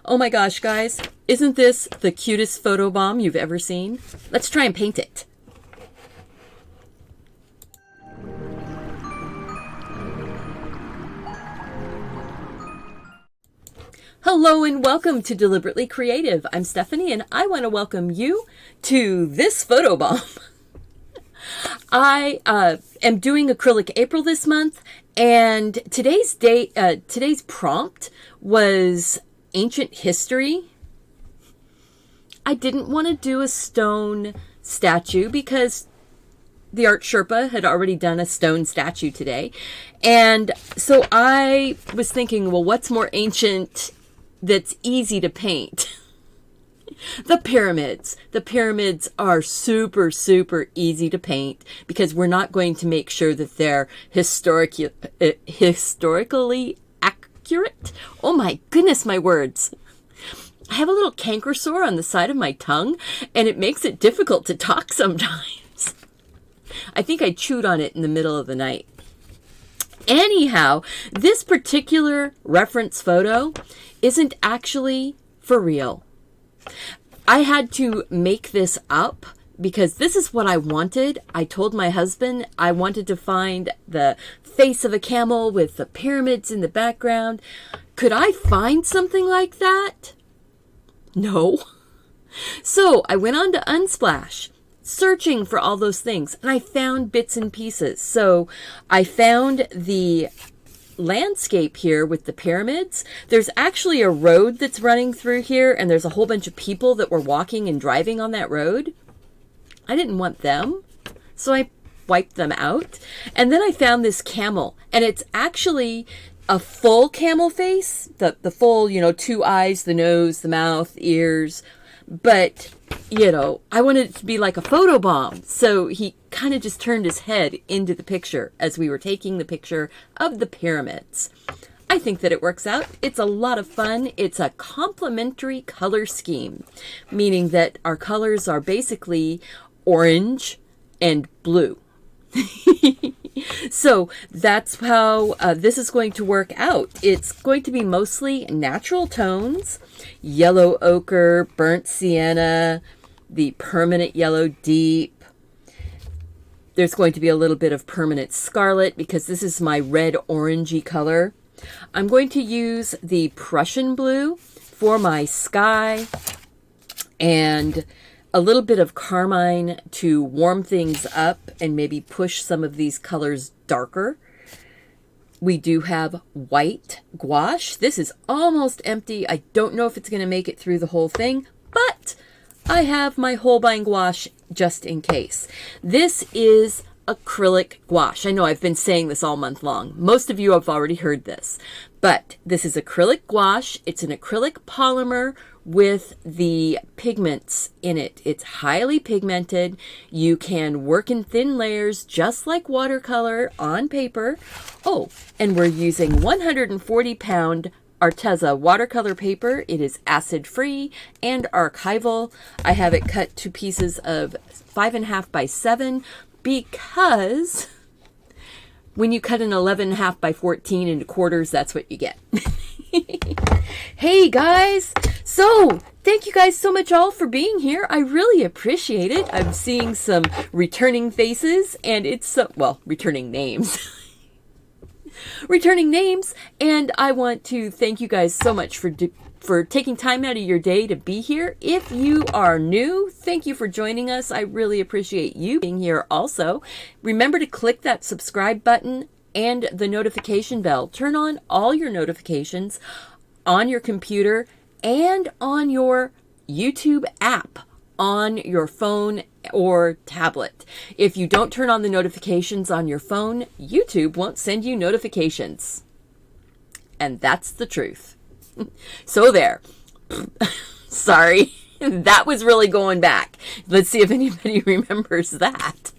Oh my gosh, guys, isn't this the cutest photo bomb you've ever seen? Let's try and paint it. Hello and welcome to Deliberately Creative. I'm Stephanie and I want to welcome you to this photo bomb. I am doing Acrylic April this month, and today's prompt was ancient history. I didn't want to do a stone statue because the Art Sherpa had already done a stone statue today. And so I was thinking, well, what's more ancient that's easy to paint? The pyramids. The pyramids are super, super easy to paint because we're not going to make sure that they're historically accurate. Oh my goodness, my words. I have a little canker sore on the side of my tongue, and it makes it difficult to talk sometimes. I think I chewed on it in the middle of the night. Anyhow, this particular reference photo isn't actually for real. I had to make this up because this is what I wanted. I told my husband I wanted to find the face of a camel with the pyramids in the background. Could I find something like that? No. So I went on to Unsplash, searching for all those things, and I found bits and pieces. So I found the landscape here with the pyramids. There's actually a road that's running through here, and there's a whole bunch of people that were walking and driving on that road. I didn't want them, so I wiped them out. And then I found this camel, and it's actually a full camel face, the full, two eyes, the nose, the mouth, ears. But, I wanted it to be like a photo bomb. So he kind of just turned his head into the picture as we were taking the picture of the pyramids. I think that it works out. It's a lot of fun. It's a complementary color scheme, meaning that our colors are basically orange and blue. So that's how this is going to work out. It's going to be mostly natural tones, yellow ochre, burnt sienna, the permanent yellow deep. There's going to be a little bit of permanent scarlet because this is my red orangey color. I'm going to use the Prussian blue for my sky and a little bit of carmine to warm things up and maybe push some of these colors darker. We do have white gouache. This is almost empty. I don't know if it's going to make it through the whole thing, but I have my Holbein gouache just in case. This is acrylic gouache. I know I've been saying this all month long. Most of you have already heard this, but this is acrylic gouache. It's an acrylic polymer with the pigments in it. It's highly pigmented. You can work in thin layers just like watercolor on paper. Oh, and we're using 140-pound Arteza watercolor paper. It is acid-free and archival. I have it cut to pieces of 5.5 by 7 because when you cut an 11.5 by 14 into quarters, that's what you get. Hey guys, so thank you guys so much all for being here. I really appreciate it. I'm seeing some returning faces, and it's returning names. Returning names, and I want to thank you guys so much for taking time out of your day to be here. If you are new, thank you for joining us. I really appreciate you being here also. Remember to click that subscribe button and the notification bell. Turn on all your notifications on your computer and on your YouTube app on your phone or tablet. If you don't turn on the notifications on your phone, YouTube won't send you notifications. And that's the truth. So there. Sorry. That was really going back. Let's see if anybody remembers that.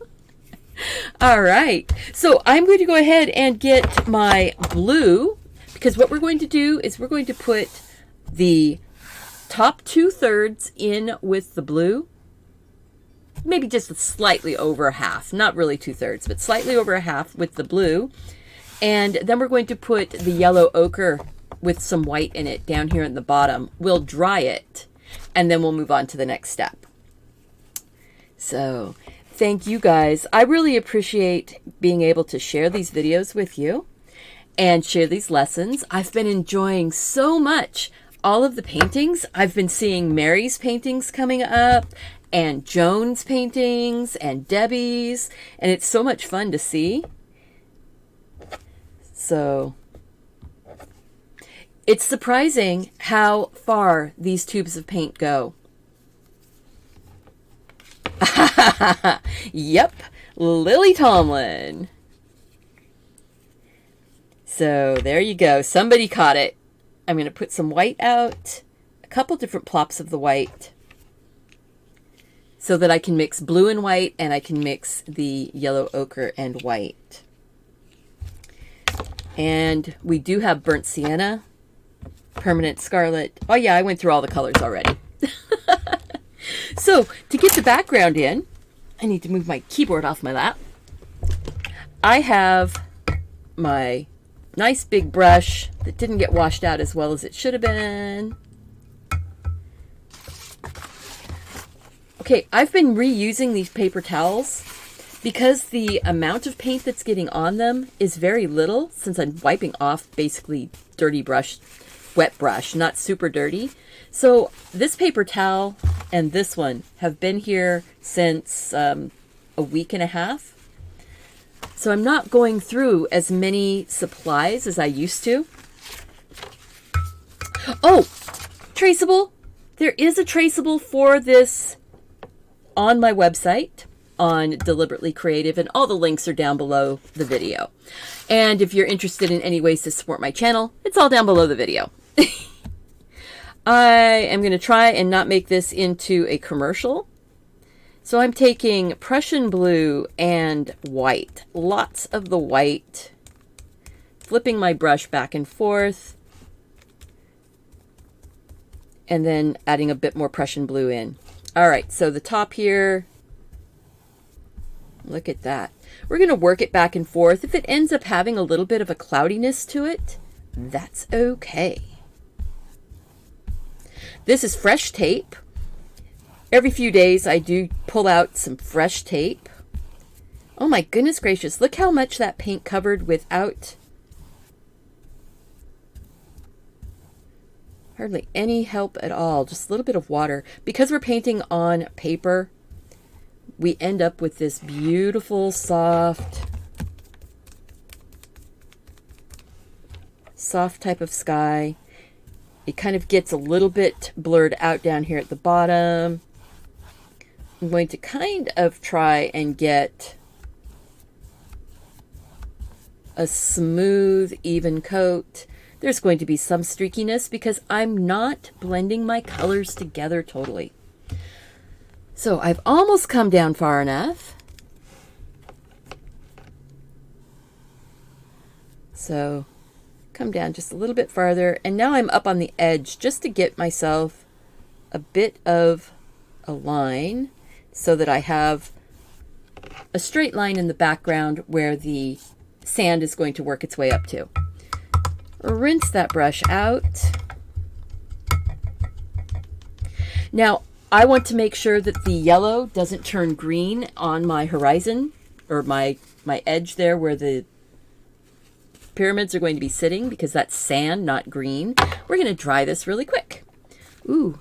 All right. So I'm going to go ahead and get my blue, because what we're going to do is we're going to put the top 2/3 in with the blue. Maybe just slightly over half. Not really 2/3, but slightly over a half with the blue. And then we're going to put the yellow ochre with some white in it down here in the bottom. We'll dry it, and then we'll move on to the next step. So thank you guys. I really appreciate being able to share these videos with you and share these lessons. I've been enjoying so much all of the paintings. I've been seeing Mary's paintings coming up, and Joan's paintings, and Debbie's, and it's so much fun to see. So it's surprising how far these tubes of paint go. Yep, Lily Tomlin. So there you go. Somebody caught it. I'm going to put some white out, a couple different plops of the white, so that I can mix blue and white, and I can mix the yellow ochre and white. And we do have burnt sienna, permanent scarlet. Oh yeah, I went through all the colors already. So to get the background in, I need to move my keyboard off my lap. I have my nice big brush that didn't get washed out as well as it should have been. Okay, I've been reusing these paper towels because the amount of paint that's getting on them is very little, since I'm wiping off basically dirty brush, wet brush, not super dirty. So this paper towel and this one have been here since a week and a half. So I'm not going through as many supplies as I used to. Oh, traceable. There is a traceable for this on my website on Deliberately Creative, and all the links are down below the video. And if you're interested in any ways to support my channel, it's all down below the video. I am going to try and not make this into a commercial. So I'm taking Prussian blue and white, lots of the white, flipping my brush back and forth, and then adding a bit more Prussian blue in. All right, so the top here, look at that. We're going to work it back and forth. If it ends up having a little bit of a cloudiness to it, that's okay. This is fresh tape. Every few days I do pull out some fresh tape. Oh my goodness gracious, look how much that paint covered without hardly any help at all, just a little bit of water. Because we're painting on paper, we end up with this beautiful, soft type of sky. It kind of gets a little bit blurred out down here at the bottom. I'm going to kind of try and get a smooth, even coat. There's going to be some streakiness because I'm not blending my colors together totally. So I've almost come down far enough. So come down just a little bit farther, and now I'm up on the edge just to get myself a bit of a line so that I have a straight line in the background where the sand is going to work its way up to. Rinse that brush out. Now I want to make sure that the yellow doesn't turn green on my horizon, or my edge there where the pyramids are going to be sitting, because that's sand, not green. We're going to dry this really quick. Ooh.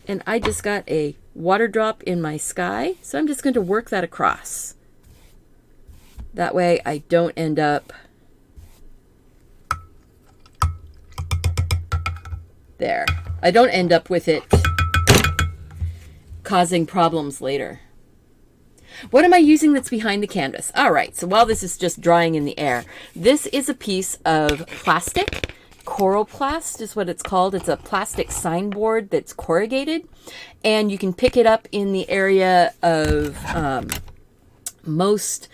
And I just got a water drop in my sky, so I'm just going to work that across. That way I don't end up there. I don't end up with it causing problems later. What am I using that's behind the canvas? All right, so while this is just drying in the air, this is a piece of plastic. Coroplast is what it's called. It's a plastic signboard that's corrugated, and you can pick it up in the area of most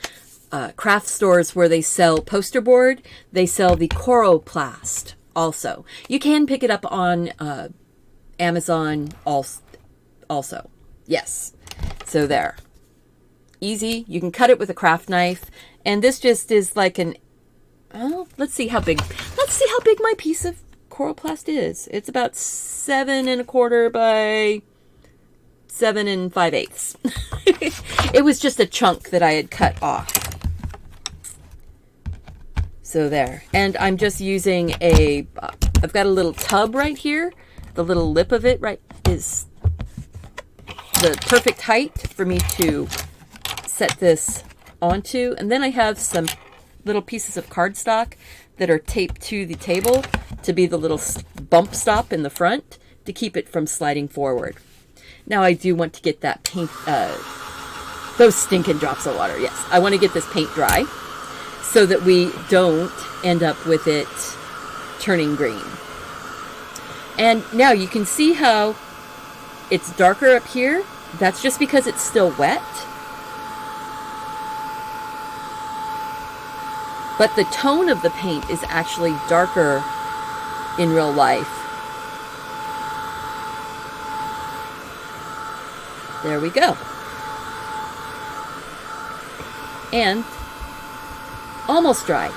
craft stores where they sell poster board. They sell the Coroplast also. You can pick it up on Amazon also. Yes. So there. Easy. You can cut it with a craft knife, and this just is like an well, let's see how big my piece of coral plast is. It's about 7 1/4 by 7 5/8. It was just a chunk that I had cut off. So there. And I'm just using I've got a little tub right here. The little lip of it is the perfect height for me to set this onto. And then I have some little pieces of cardstock that are taped to the table to be the little bump stop in the front to keep it from sliding forward. Now I do want to get that paint, those stinking drops of water, yes. I want to get this paint dry so that we don't end up with it turning green. And now you can see how it's darker up here. That's just because it's still wet. But the tone of the paint is actually darker in real life. There we go. And almost dry.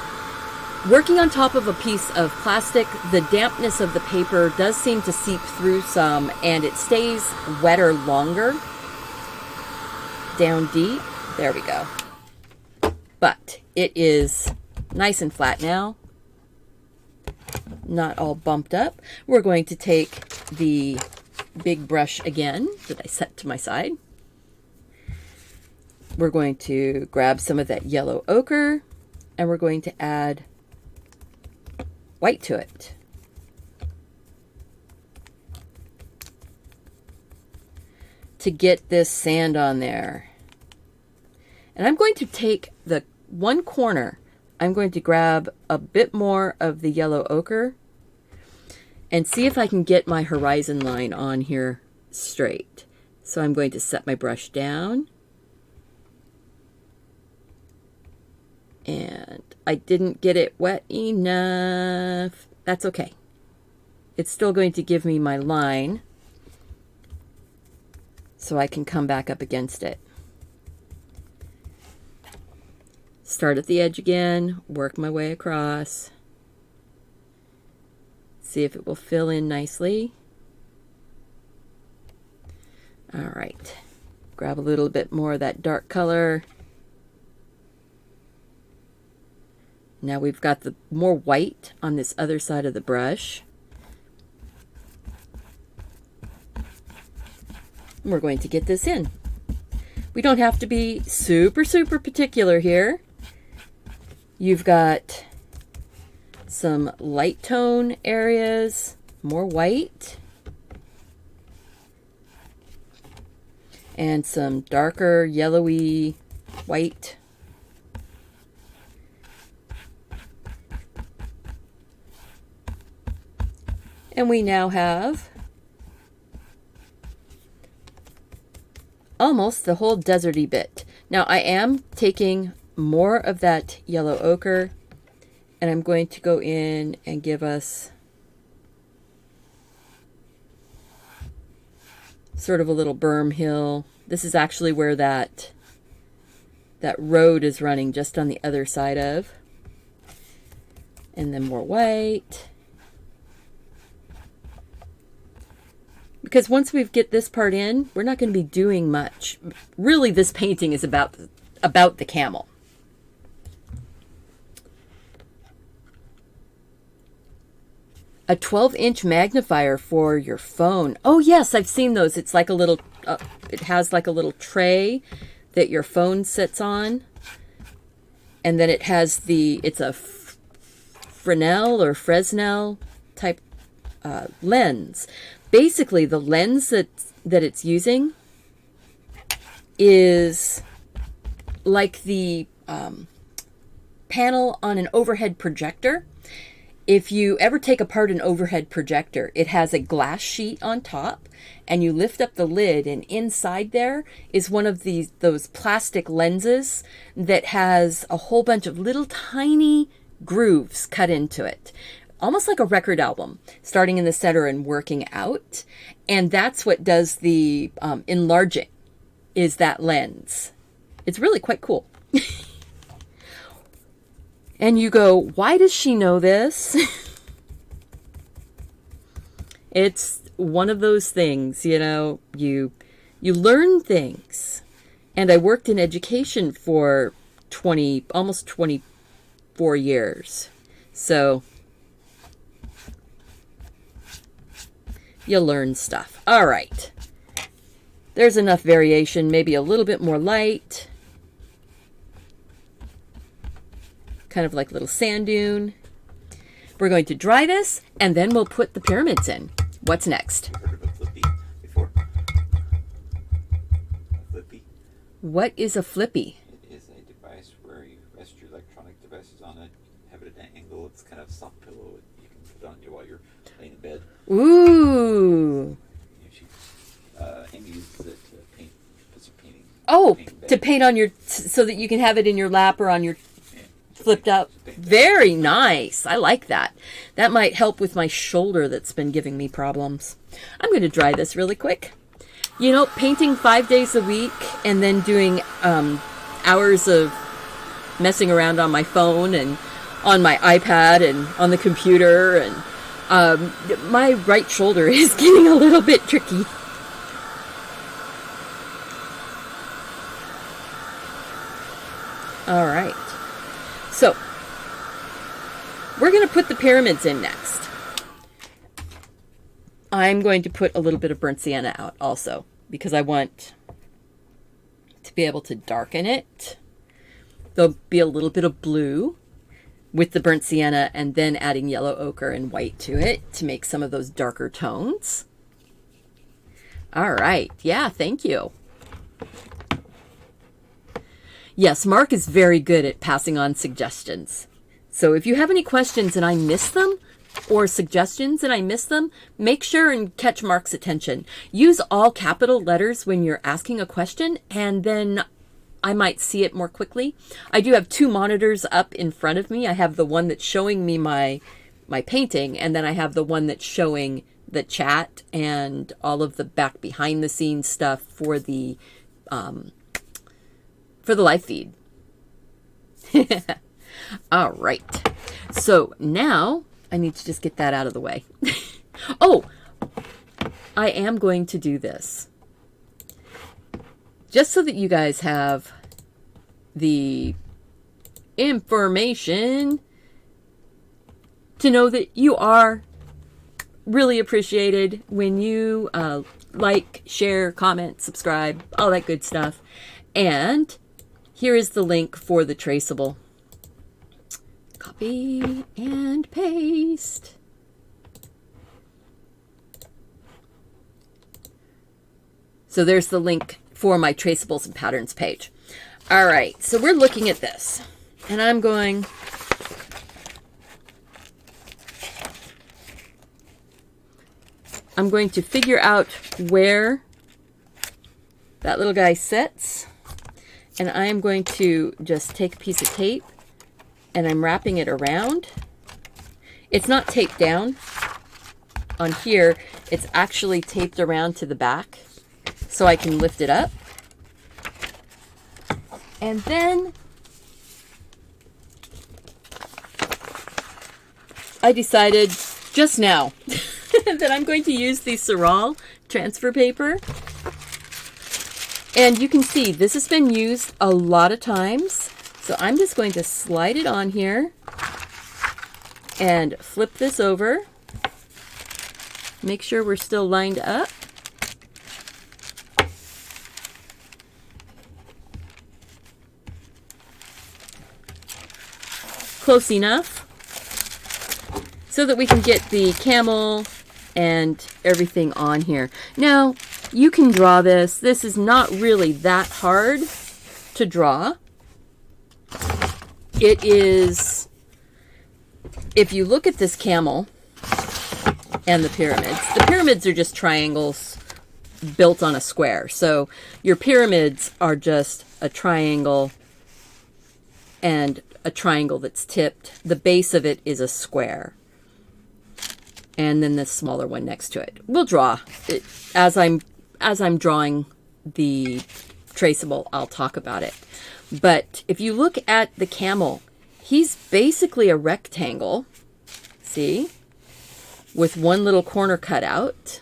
Working on top of a piece of plastic, the dampness of the paper does seem to seep through some, and it stays wetter longer. Down deep. There we go. But it is nice and flat now. Not all bumped up. We're going to take the big brush again that I set to my side. We're going to grab some of that yellow ochre, and we're going to add white to it. To get this sand on there. And I'm going to take the one corner, I'm going to grab a bit more of the yellow ochre and see if I can get my horizon line on here straight. So I'm going to set my brush down. And I didn't get it wet enough. That's okay. It's still going to give me my line so I can come back up against it. Start at the edge again, work my way across. See if it will fill in nicely. All right. Grab a little bit more of that dark color. Now we've got the more white on this other side of the brush. And we're going to get this in. We don't have to be super particular here. You've got some light tone areas, more white, and some darker yellowy white. And we now have almost the whole deserty bit. Now I am taking more of that yellow ochre and I'm going to go in and give us sort of a little berm hill. This is actually where that road is running, just on the other side of. And then more white. Because once we get this part in, we're not going to be doing much. Really, this painting is about the camel. A 12-inch magnifier for your phone. Oh yes, I've seen those. It's like a little, it has like a little tray that your phone sits on. And then it has it's a Fresnel or Fresnel type lens. Basically, the lens that it's using is like the panel on an overhead projector. If you ever take apart an overhead projector, it has a glass sheet on top, and you lift up the lid, and inside there is one of those plastic lenses that has a whole bunch of little tiny grooves cut into it. Almost like a record album, starting in the center and working out. And that's what does the enlarging, is that lens. It's really quite cool. And you go, why does she know this? It's one of those things, you know, you learn things. And I worked in education for almost 24 years. So you learn stuff. All right. There's enough variation, maybe a little bit more light. Kind of like a little sand dune. We're going to dry this, and then we'll put the pyramids in. What's next? Heard of a flippy before? A flippy? What is a flippy? It is a device where you rest your electronic devices on it, have it at an angle. It's kind of a soft pillow. You can put it on you while you're laying in bed. Ooh. Amy uses it to paint, put some painting. Oh, paint to paint on your, so that you can have it in your lap or on your flipped up. Very nice. I like that. That might help with my shoulder that's been giving me problems. I'm going to dry this really quick. You know, painting 5 days a week and then doing hours of messing around on my phone and on my iPad and on the computer, and my right shoulder is getting a little bit tricky. All right. So, we're going to put the pyramids in next. I'm going to put a little bit of burnt sienna out also, because I want to be able to darken it. There'll be a little bit of blue with the burnt sienna, and then adding yellow ochre and white to it to make some of those darker tones. All right. Yeah, thank you. Yes, Mark is very good at passing on suggestions. So if you have any questions and I miss them, or suggestions and I miss them, make sure and catch Mark's attention. Use all capital letters when you're asking a question, and then I might see it more quickly. I do have 2 monitors up in front of me. I have the one that's showing me my painting, and then I have the one that's showing the chat and all of the back behind the scenes stuff for the live feed. All right. So now I need to just get that out of the way. Oh, I am going to do this just so that you guys have the information to know that you are really appreciated when you like, share, comment, subscribe, all that good stuff. And here is the link for the traceable. Copy and paste. So there's the link for my traceables and patterns page. All right, so we're looking at this, and I'm going to figure out where that little guy sits, and I am going to just take a piece of tape, and I'm wrapping it around. It's not taped down on here, it's actually taped around to the back so I can lift it up. And then I decided just now that I'm going to use the Surreal transfer paper. And you can see this has been used a lot of times. So I'm just going to slide it on here and flip this over. Make sure we're still lined up. Close enough so that we can get the camel and everything on here. Now, you can draw this. This is not really that hard to draw. It is, if you look at this camel and the pyramids are just triangles built on a square. So your pyramids are just a triangle and a triangle that's tipped. The base of it is a square. And then the smaller one next to it. We'll draw it as I'm drawing the traceable. I'll talk about it. But if you look at the camel he's basically a rectangle, see, with one little corner cut out.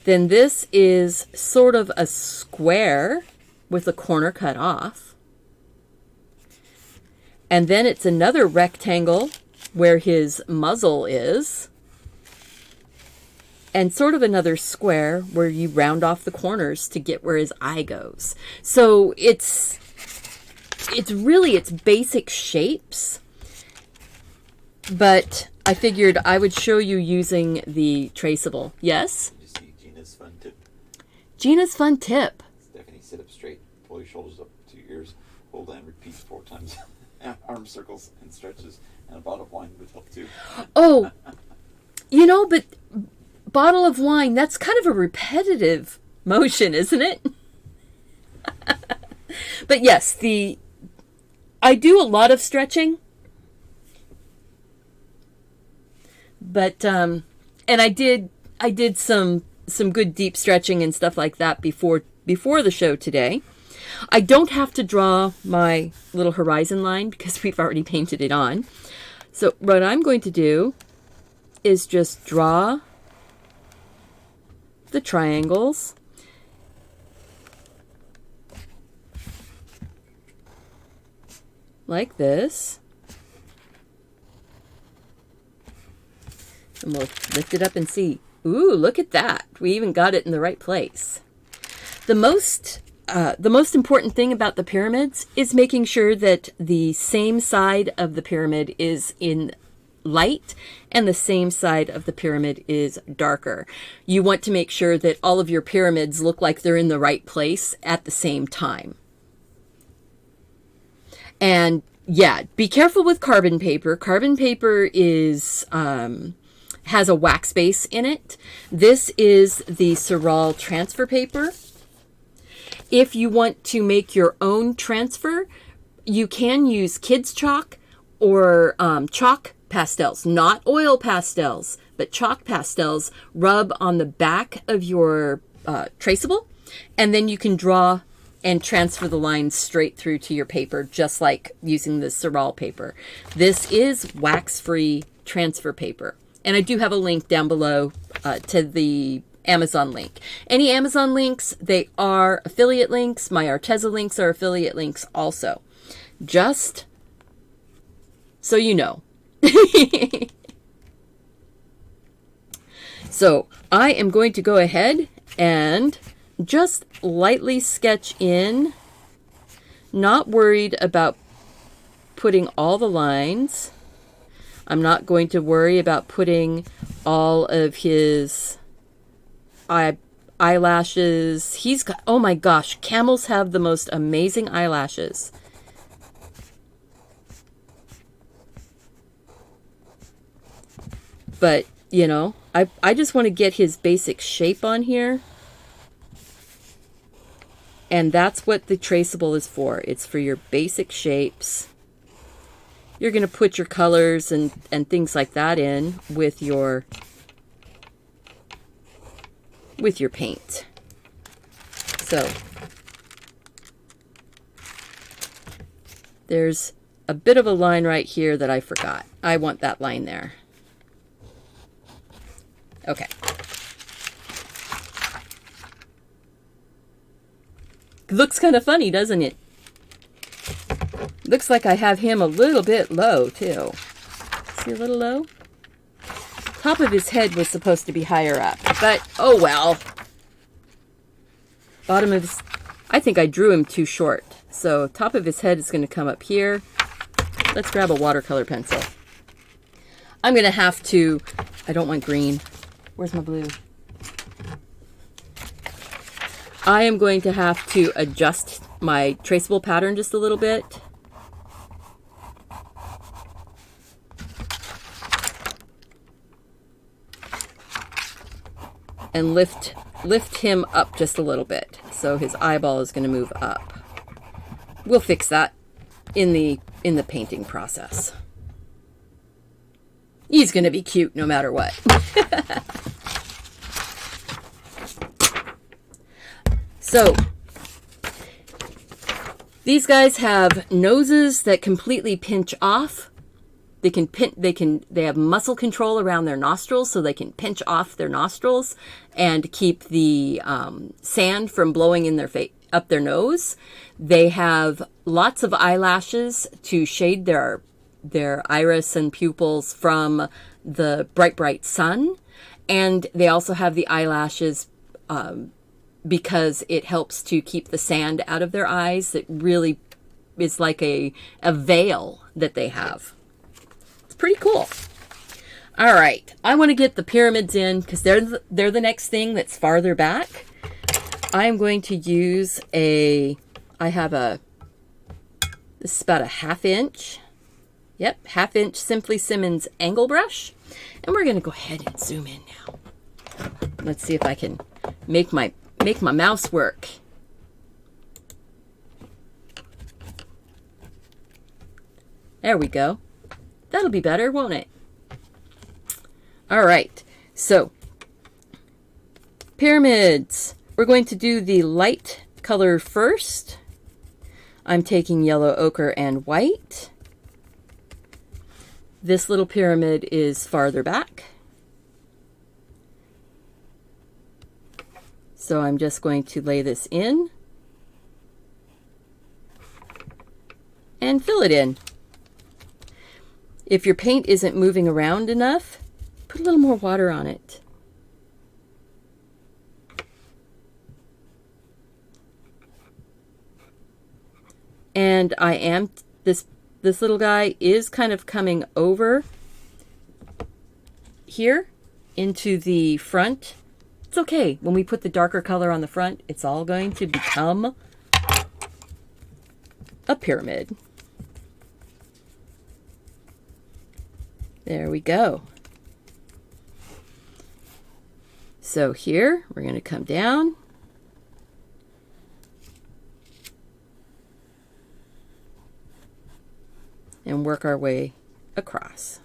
Then this is sort of a square with a corner cut off. And then it's another rectangle where his muzzle is. And sort of another square where you round off the corners to get where his eye goes. So it's basic shapes. But I figured I would show you using the traceable. Yes? You see Gina's fun tip. Gina's fun tip. Stephanie, sit up straight, pull your shoulders up to your ears, hold and repeat 4 times. Arm circles and stretches, and a bottle of wine would help too. Oh, you know, but bottle of wine, that's kind of a repetitive motion, isn't it? But yes, I do a lot of stretching. But and I did some good deep stretching and stuff like that before the show today. I don't have to draw my little horizon line because we've already painted it on. So what I'm going to do is just draw the triangles. Like this. And we'll lift it up and see. Ooh, look at that. We even got it in the right place. The most important thing about the pyramids is making sure that the same side of the pyramid is in light and the same side of the pyramid is darker. You want to make sure that all of your pyramids look like they're in the right place at the same time. And yeah, be careful with carbon paper. Carbon paper has a wax base in it. This is the Surreal transfer paper. If you want to make your own transfer, you can use kids chalk or chalk pastels, not oil pastels, but chalk pastels. Rub on the back of your traceable, and then you can draw and transfer the lines straight through to your paper, just like using the Surreal paper. This is wax-free transfer paper. And I do have a link down below to the Amazon link. Any Amazon links, they are affiliate links. My Arteza links are affiliate links also. Just so you know. So I am going to go ahead and just lightly sketch in. Not worried about putting all the lines. I'm not going to worry about putting all of his eyelashes. He's got, oh my gosh, camels have the most amazing eyelashes. But, you know, I just want to get his basic shape on here. And that's what the traceable is for. It's for your basic shapes. You're going to put your colors and things like that in with your paint. So there's a bit of a line right here that I forgot. I want that line there. Okay. Looks kind of funny, doesn't it? Looks like I have him a little bit low, too. See, a little low? Top of his head was supposed to be higher up, but oh well. Bottom of his... I think I drew him too short. So top of his head is going to come up here. Let's grab a watercolor pencil. I'm going to have to... I don't want green. Where's my blue? I am going to have to adjust my traceable pattern just a little bit. And lift him up just a little bit. So his eyeball is going to move up. We'll fix that in the painting process. He's going to be cute no matter what. So, These guys have noses that completely pinch off. They have muscle control around their nostrils, so they can pinch off their nostrils and keep the sand from blowing in their face up their nose. They have lots of eyelashes to shade their iris and pupils from the bright sun, and they also have the eyelashes because it helps to keep the sand out of their eyes. It really is like a veil that they have. Pretty cool. All right, I want to get the pyramids in because they're the next thing that's farther back. I'm going to use this is about a 1/2 inch. Yep, 1/2 inch Simply Simmons angle brush. And we're going to go ahead and zoom in now. Let's see if I can make my mouse work. There we go. That'll be better, won't it? All right, so pyramids. We're going to do the light color first. I'm taking yellow ochre and white. This little pyramid is farther back. So I'm just going to lay this in and fill it in. If your paint isn't moving around enough, put a little more water on it. And this little guy is kind of coming over here into the front. It's okay. When we put the darker color on the front, it's all going to become a pyramid. There we go. So here, we're going to come down. And work our way across.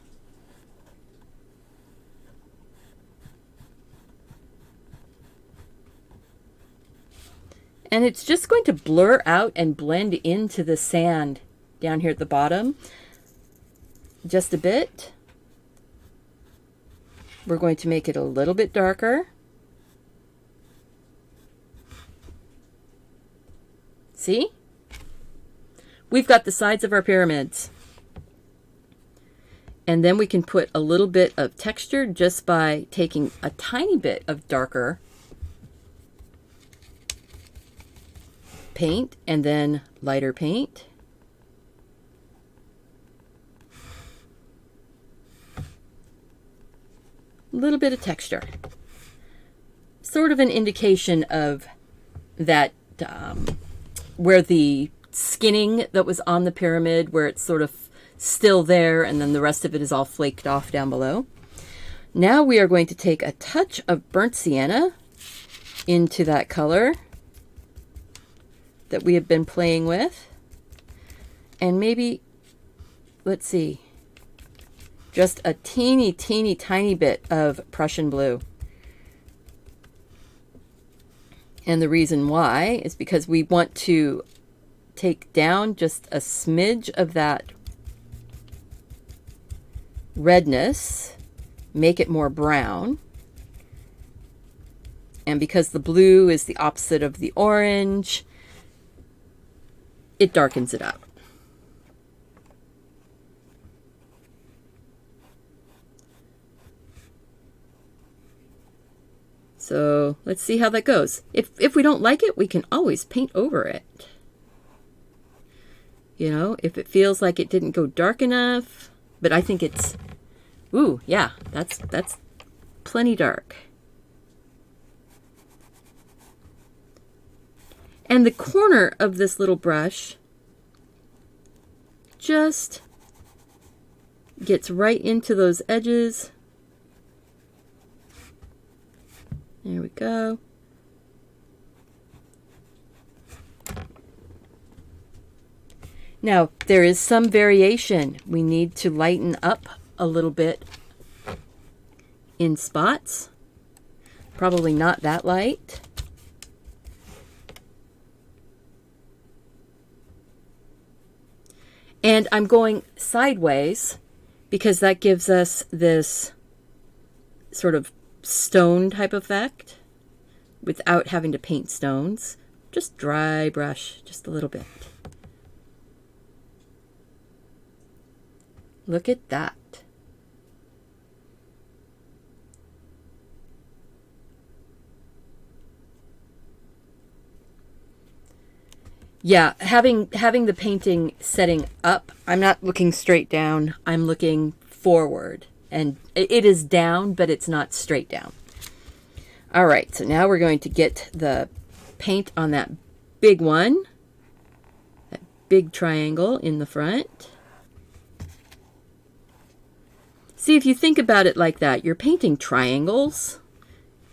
And it's just going to blur out and blend into the sand down here at the bottom. Just a bit. We're going to make it a little bit darker. See? We've got the sides of our pyramids. And then we can put a little bit of texture just by taking a tiny bit of darker paint and then lighter paint. A little bit of texture. Sort of an indication of that where the skinning that was on the pyramid, where it's sort of still there and then the rest of it is all flaked off down below. Now we are going to take a touch of burnt sienna into that color that we have been playing with. And maybe, let's see, just a teeny tiny bit of Prussian blue. And the reason why is because we want to take down just a smidge of that redness, make it more brown. And because the blue is the opposite of the orange, it darkens it up. So let's see how that goes. If we don't like it, we can always paint over it. You know, if it feels like it didn't go dark enough, but I think it's, ooh, yeah, that's plenty dark. And the corner of this little brush just gets right into those edges. There we go. Now, there is some variation. We need to lighten up a little bit in spots. Probably not that light. And I'm going sideways because that gives us this sort of stone type effect without having to paint stones. Just dry brush, just a little bit. Look at that. Yeah, having the painting setting up, I'm not looking straight down, I'm looking forward. And it is down, but it's not straight down. All right, so now we're going to get the paint on that big one, that big triangle in the front. See, if you think about it like that, you're painting triangles,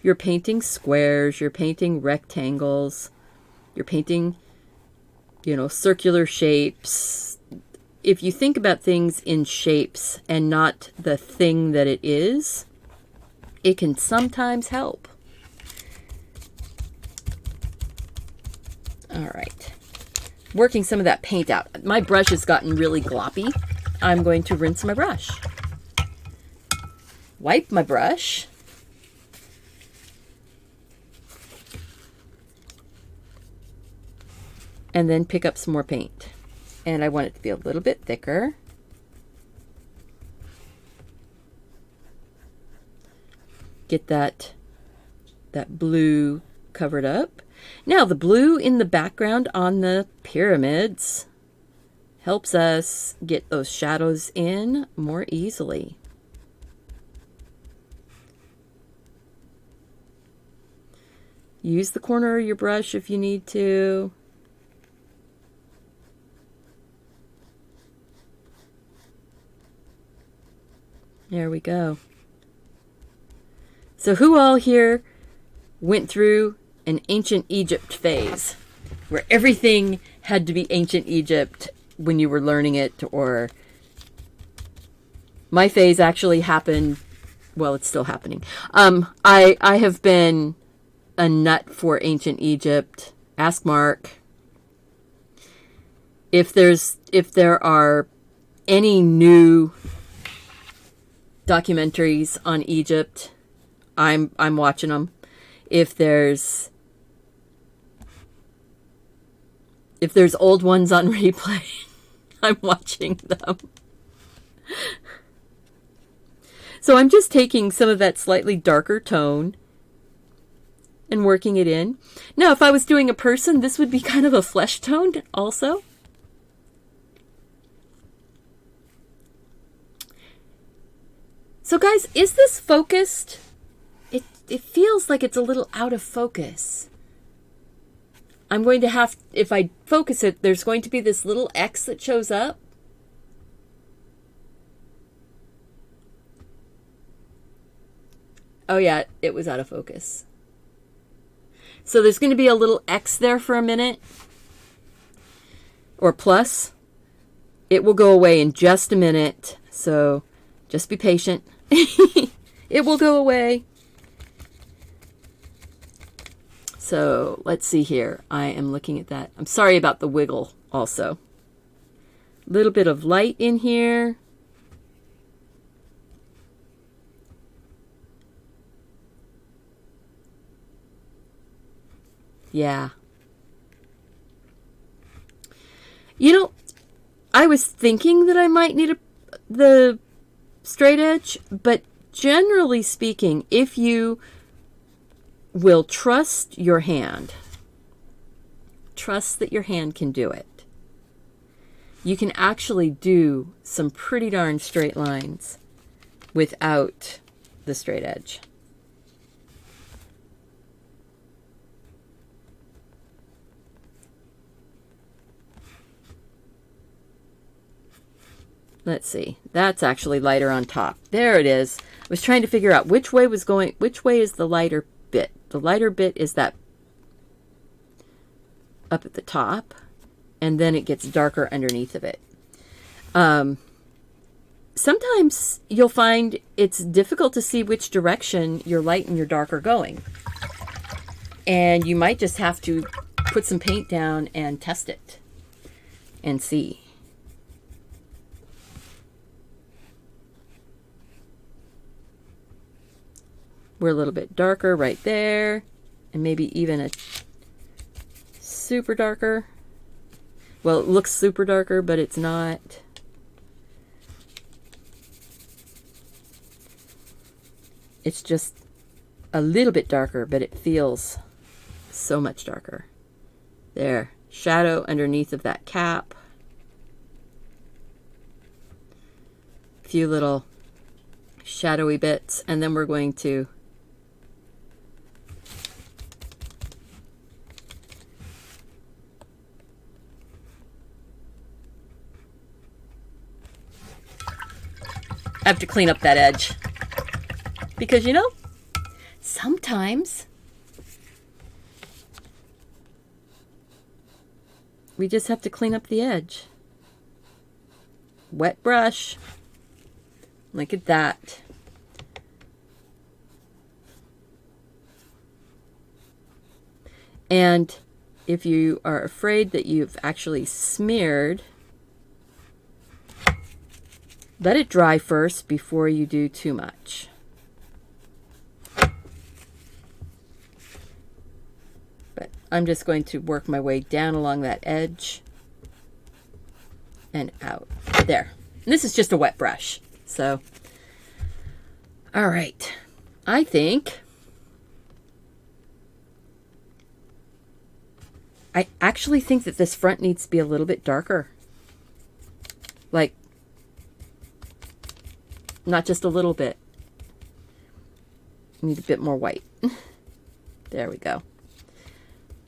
you're painting squares, you're painting rectangles, you're painting, you know, circular shapes. If you think about things in shapes and not the thing that it is, it can sometimes help. All right. Working some of that paint out. My brush has gotten really gloppy. I'm going to rinse my brush. Wipe my brush. And then pick up some more paint. And I want it to be a little bit thicker. Get that blue covered up. Now the blue in the background on the pyramids helps us get those shadows in more easily. Use the corner of your brush if you need to. There we go. So who all here went through an ancient Egypt phase where everything had to be ancient Egypt when you were learning it? Or my phase actually happened, well, it's still happening. I have been a nut for ancient Egypt. Ask Mark. If there are any new documentaries on Egypt, I'm watching them. If there's old ones on replay, I'm watching them. So I'm just taking some of that slightly darker tone and working it in. Now, if I was doing a person, this would be kind of a flesh tone also. So guys, is this focused? It feels like it's a little out of focus. I'm going to have, if I focus it, there's going to be this little X that shows up. Oh yeah, it was out of focus. So there's going to be a little X there for a minute. Or plus. It will go away in just a minute. So just be patient. It will go away. So let's see here. I am looking at that. I'm sorry about the wiggle also. A little bit of light in here. Yeah. You know, I was thinking that I might need the straight edge, but generally speaking, if you will trust your hand, trust that your hand can do it, you can actually do some pretty darn straight lines without the straight edge. Let's see. That's actually lighter on top. There it is. I was trying to figure out which way is the lighter bit. The lighter bit is that up at the top, and then it gets darker underneath of it. Sometimes you'll find it's difficult to see which direction your light and your dark are going. And you might just have to put some paint down and test it and see. We're a little bit darker right there, and maybe even a super darker. Well, it looks super darker, but it's not. It's just a little bit darker, but it feels so much darker. There, shadow underneath of that cap. A few little shadowy bits, and then we're going to I have to clean up that edge. Because, you know, sometimes we just have to clean up the edge. Wet brush. Look at that. And if you are afraid that you've actually smeared, let it dry first before you do too much. But I'm just going to work my way down along that edge and out. There. And this is just a wet brush. So, all right. I actually think that this front needs to be a little bit darker. Like, not just a little bit. Need a bit more white. There we go.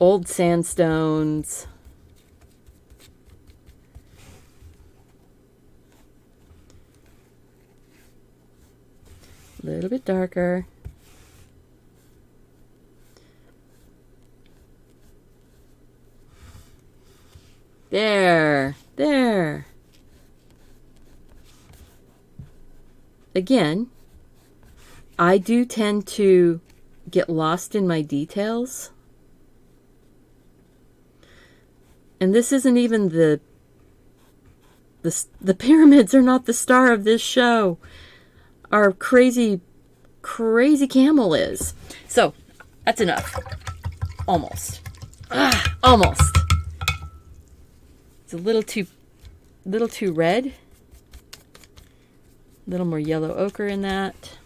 Old sandstones. A little bit darker. There. There. Again, I do tend to get lost in my details. And this isn't even the pyramids are not the star of this show. Our crazy camel is. So, that's enough. Almost. Almost. It's a little too red. A little more yellow ochre in that.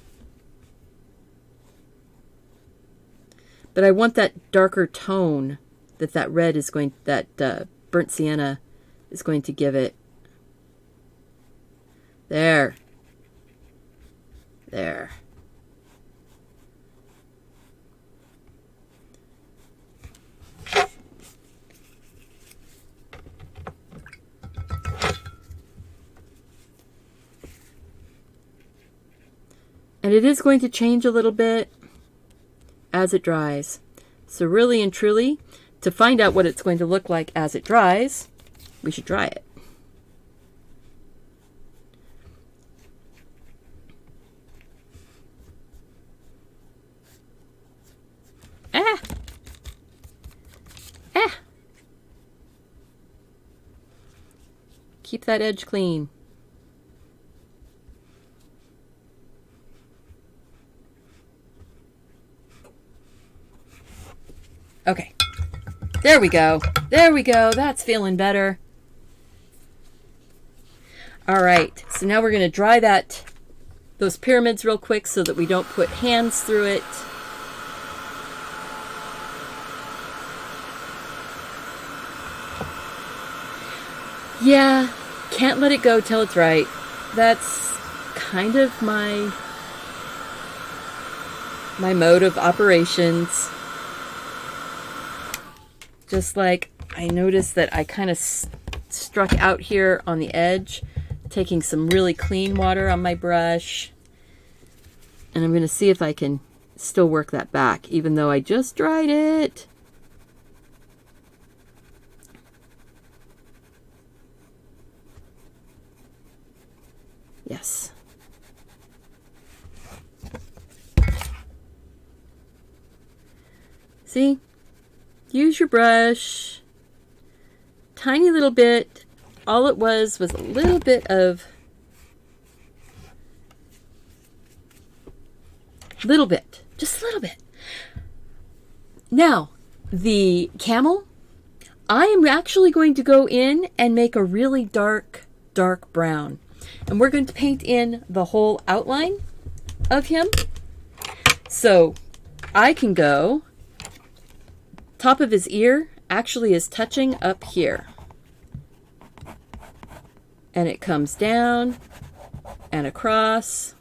But I want that darker tone that red is going, that burnt sienna is going to give it. There. There. And it is going to change a little bit as it dries. So really and truly, to find out what it's going to look like as it dries, we should dry it. Keep that edge clean. Okay. There we go. There we go. That's feeling better. All right. So now we're going to dry those pyramids real quick so that we don't put hands through it. Yeah, can't let it go till it's right. That's kind of my mode of operations. Just like I noticed that I kind of struck out here on the edge, taking some really clean water on my brush. And I'm going to see if I can still work that back, even though I just dried it. Yes. See? Use your brush. Tiny little bit. All it was a little bit of... Just a little bit. Now, the camel, I am actually going to go in and make a really dark, dark brown. And we're going to paint in the whole outline of him. So I can go, top of his ear actually is touching up here. And it comes down and across.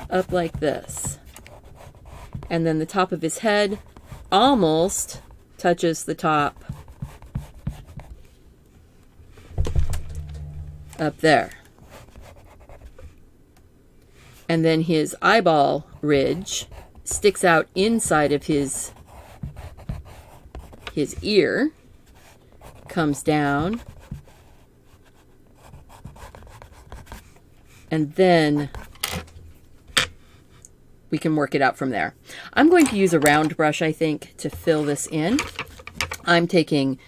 Up like this. And then the top of his head almost touches the top up there. And then his eyeball ridge sticks out inside of his ear, comes down, and then we can work it out from there. I'm going to use a round brush, I think, to fill this in. I'm taking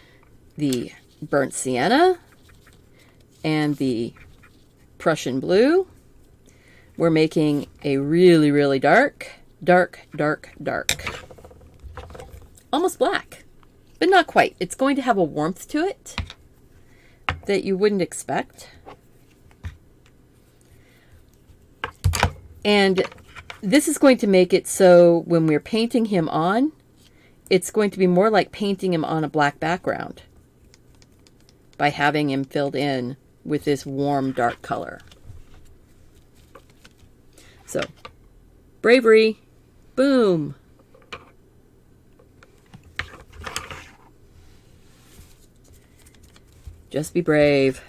the burnt sienna and the Prussian blue. We're making a really, really dark, dark, dark, dark. Almost black, but not quite. It's going to have a warmth to it that you wouldn't expect. And this is going to make it so when we're painting him on, it's going to be more like painting him on a black background by having him filled in with this warm, dark color. So, bravery, boom. Just be brave.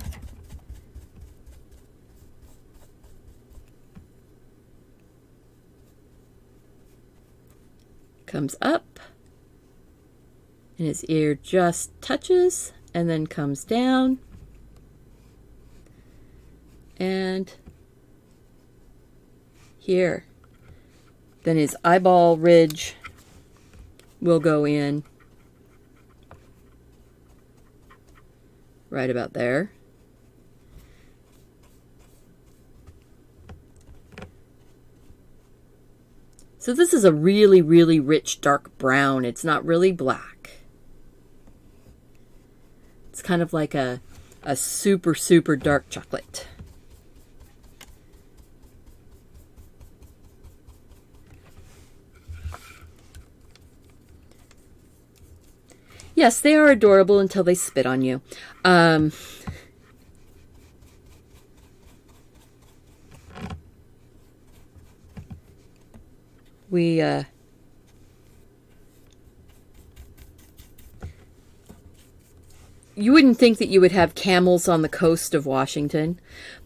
Comes up, and his ear just touches, and then comes down, and here. Then his eyeball ridge will go in right about there. So this is a really, really rich dark brown. It's not really black. It's kind of like a super, super dark chocolate. Yes, they are adorable until they spit on you. You wouldn't think that you would have camels on the coast of Washington,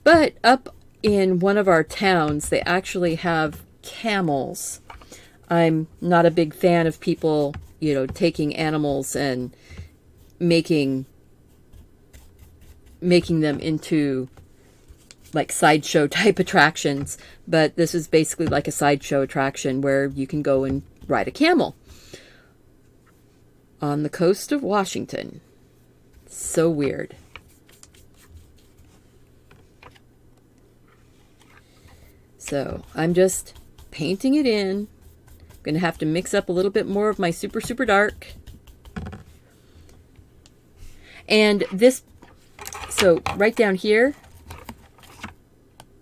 but up in one of our towns, they actually have camels. I'm not a big fan of people, you know, taking animals and making them into like sideshow type attractions, but this is basically like a sideshow attraction where you can go and ride a camel on the coast of Washington. So weird. So I'm just painting it in. I'm going to have to mix up a little bit more of my super, super dark. And this, so right down here,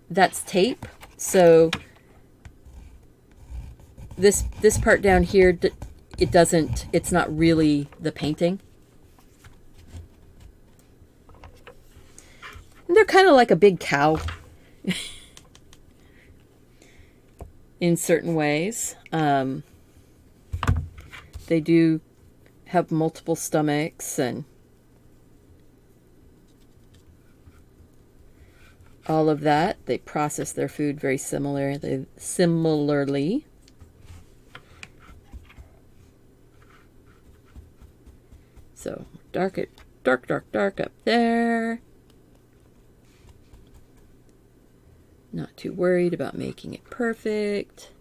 that's tape. So this part down here, it's not really the painting. And they're kind of like a big cow in certain ways. They do have multiple stomachs and all of that. They process their food very similarly. So dark, dark, dark, dark up there. Not too worried about making it perfect.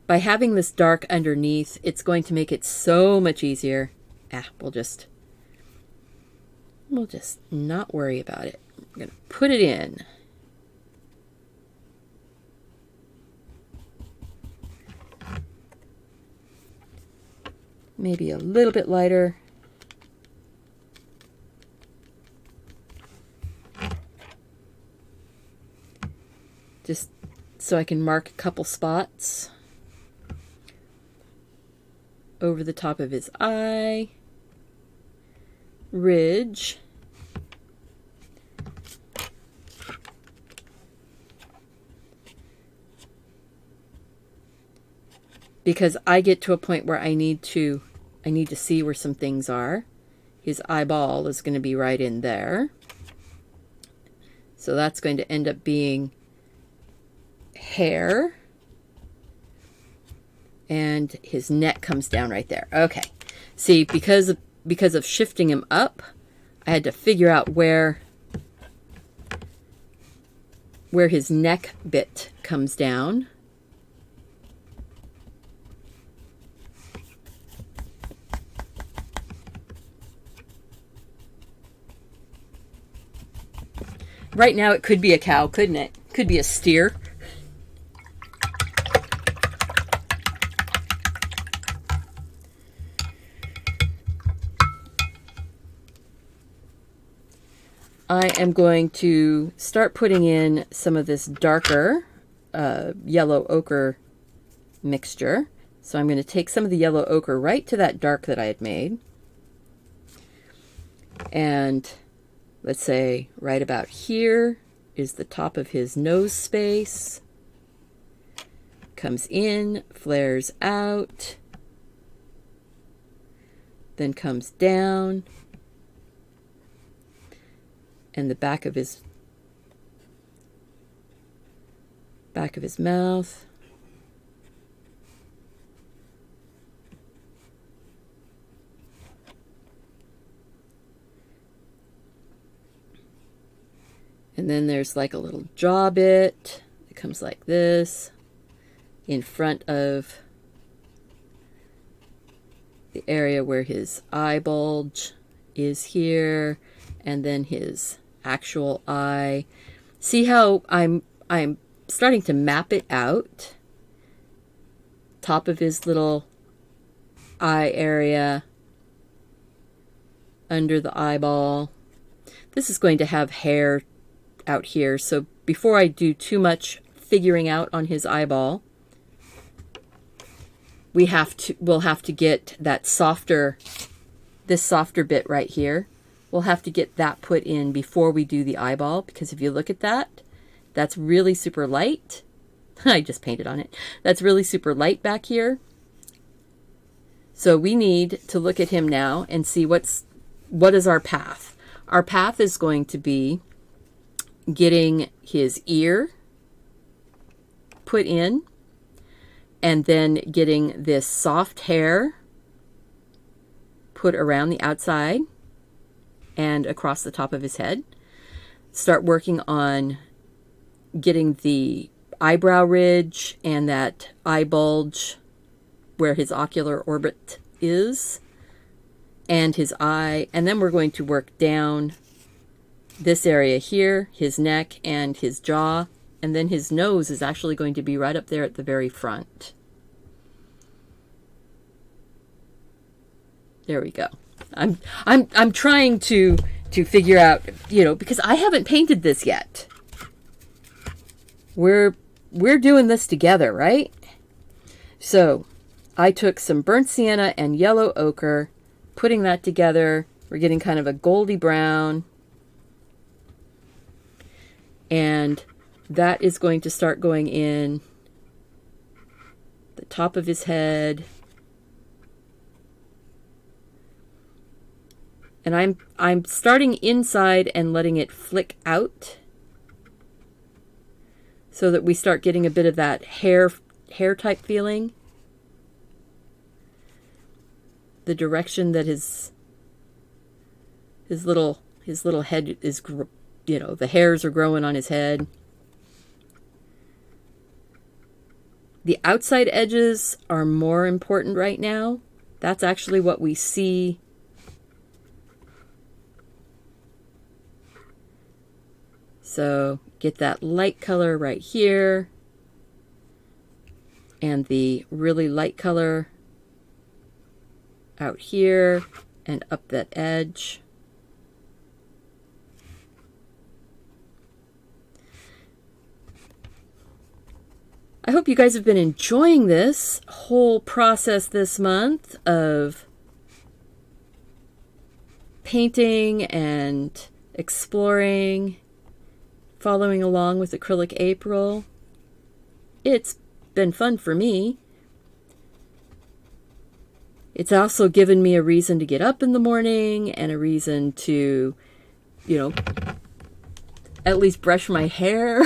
By having this dark underneath, it's going to make it so much easier. We'll just We'll just not worry about it. I'm going to put it in. Maybe a little bit lighter. Just so I can mark a couple spots over the top of his eye, ridge, because I get to a point where I need to see where some things are. His eyeball is going to be right in there. So that's going to end up being hair. And his neck comes down right there. Okay. See, because of shifting him up, I had to figure out where his neck bit comes down. Right now it could be a cow, couldn't it? Could be a steer. I am going to start putting in some of this darker yellow ochre mixture. So I'm going to take some of the yellow ochre right to that dark that I had made. And let's say right about here is the top of his nose space. Comes in, flares out, then comes down, and the back of his mouth. And then there's like a little jaw bit. It comes like this in front of the area where his eye bulge is here, and then his actual eye. See how I'm starting to map it out? Top of his little eye area, under the eyeball. This is going to have hair out here, so before I do too much figuring out on his eyeball, we'll have to get that this softer bit right here. We'll have to get that put in before we do the eyeball, because if you look at that, that's really super light. I just painted on it. That's really super light back here. So we need to look at him now and see what is our path. Our path is going to be getting his ear put in, and then getting this soft hair put around the outside and across the top of his head. Start working on getting the eyebrow ridge and that eye bulge where his ocular orbit is, and his eye, and then we're going to work down this area here, his neck and his jaw, and then his nose is actually going to be right up there at the very front. There we go. I'm trying to figure out, because I haven't painted this yet. We're doing this together, right? So I took some burnt sienna and yellow ochre, putting that together. We're getting kind of a goldy brown. And that is going to start going in the top of his head. And I'm starting inside and letting it flick out so that we start getting a bit of that hair type feeling. The direction that his little head is, the hairs are growing on his head. The outside edges are more important right now. That's actually what we see So get that light color right here and the really light color out here and up that edge. I hope you guys have been enjoying this whole process this month of painting and exploring, following along with Acrylic April. It's been fun for me. It's also given me a reason to get up in the morning and a reason to, you know, at least brush my hair.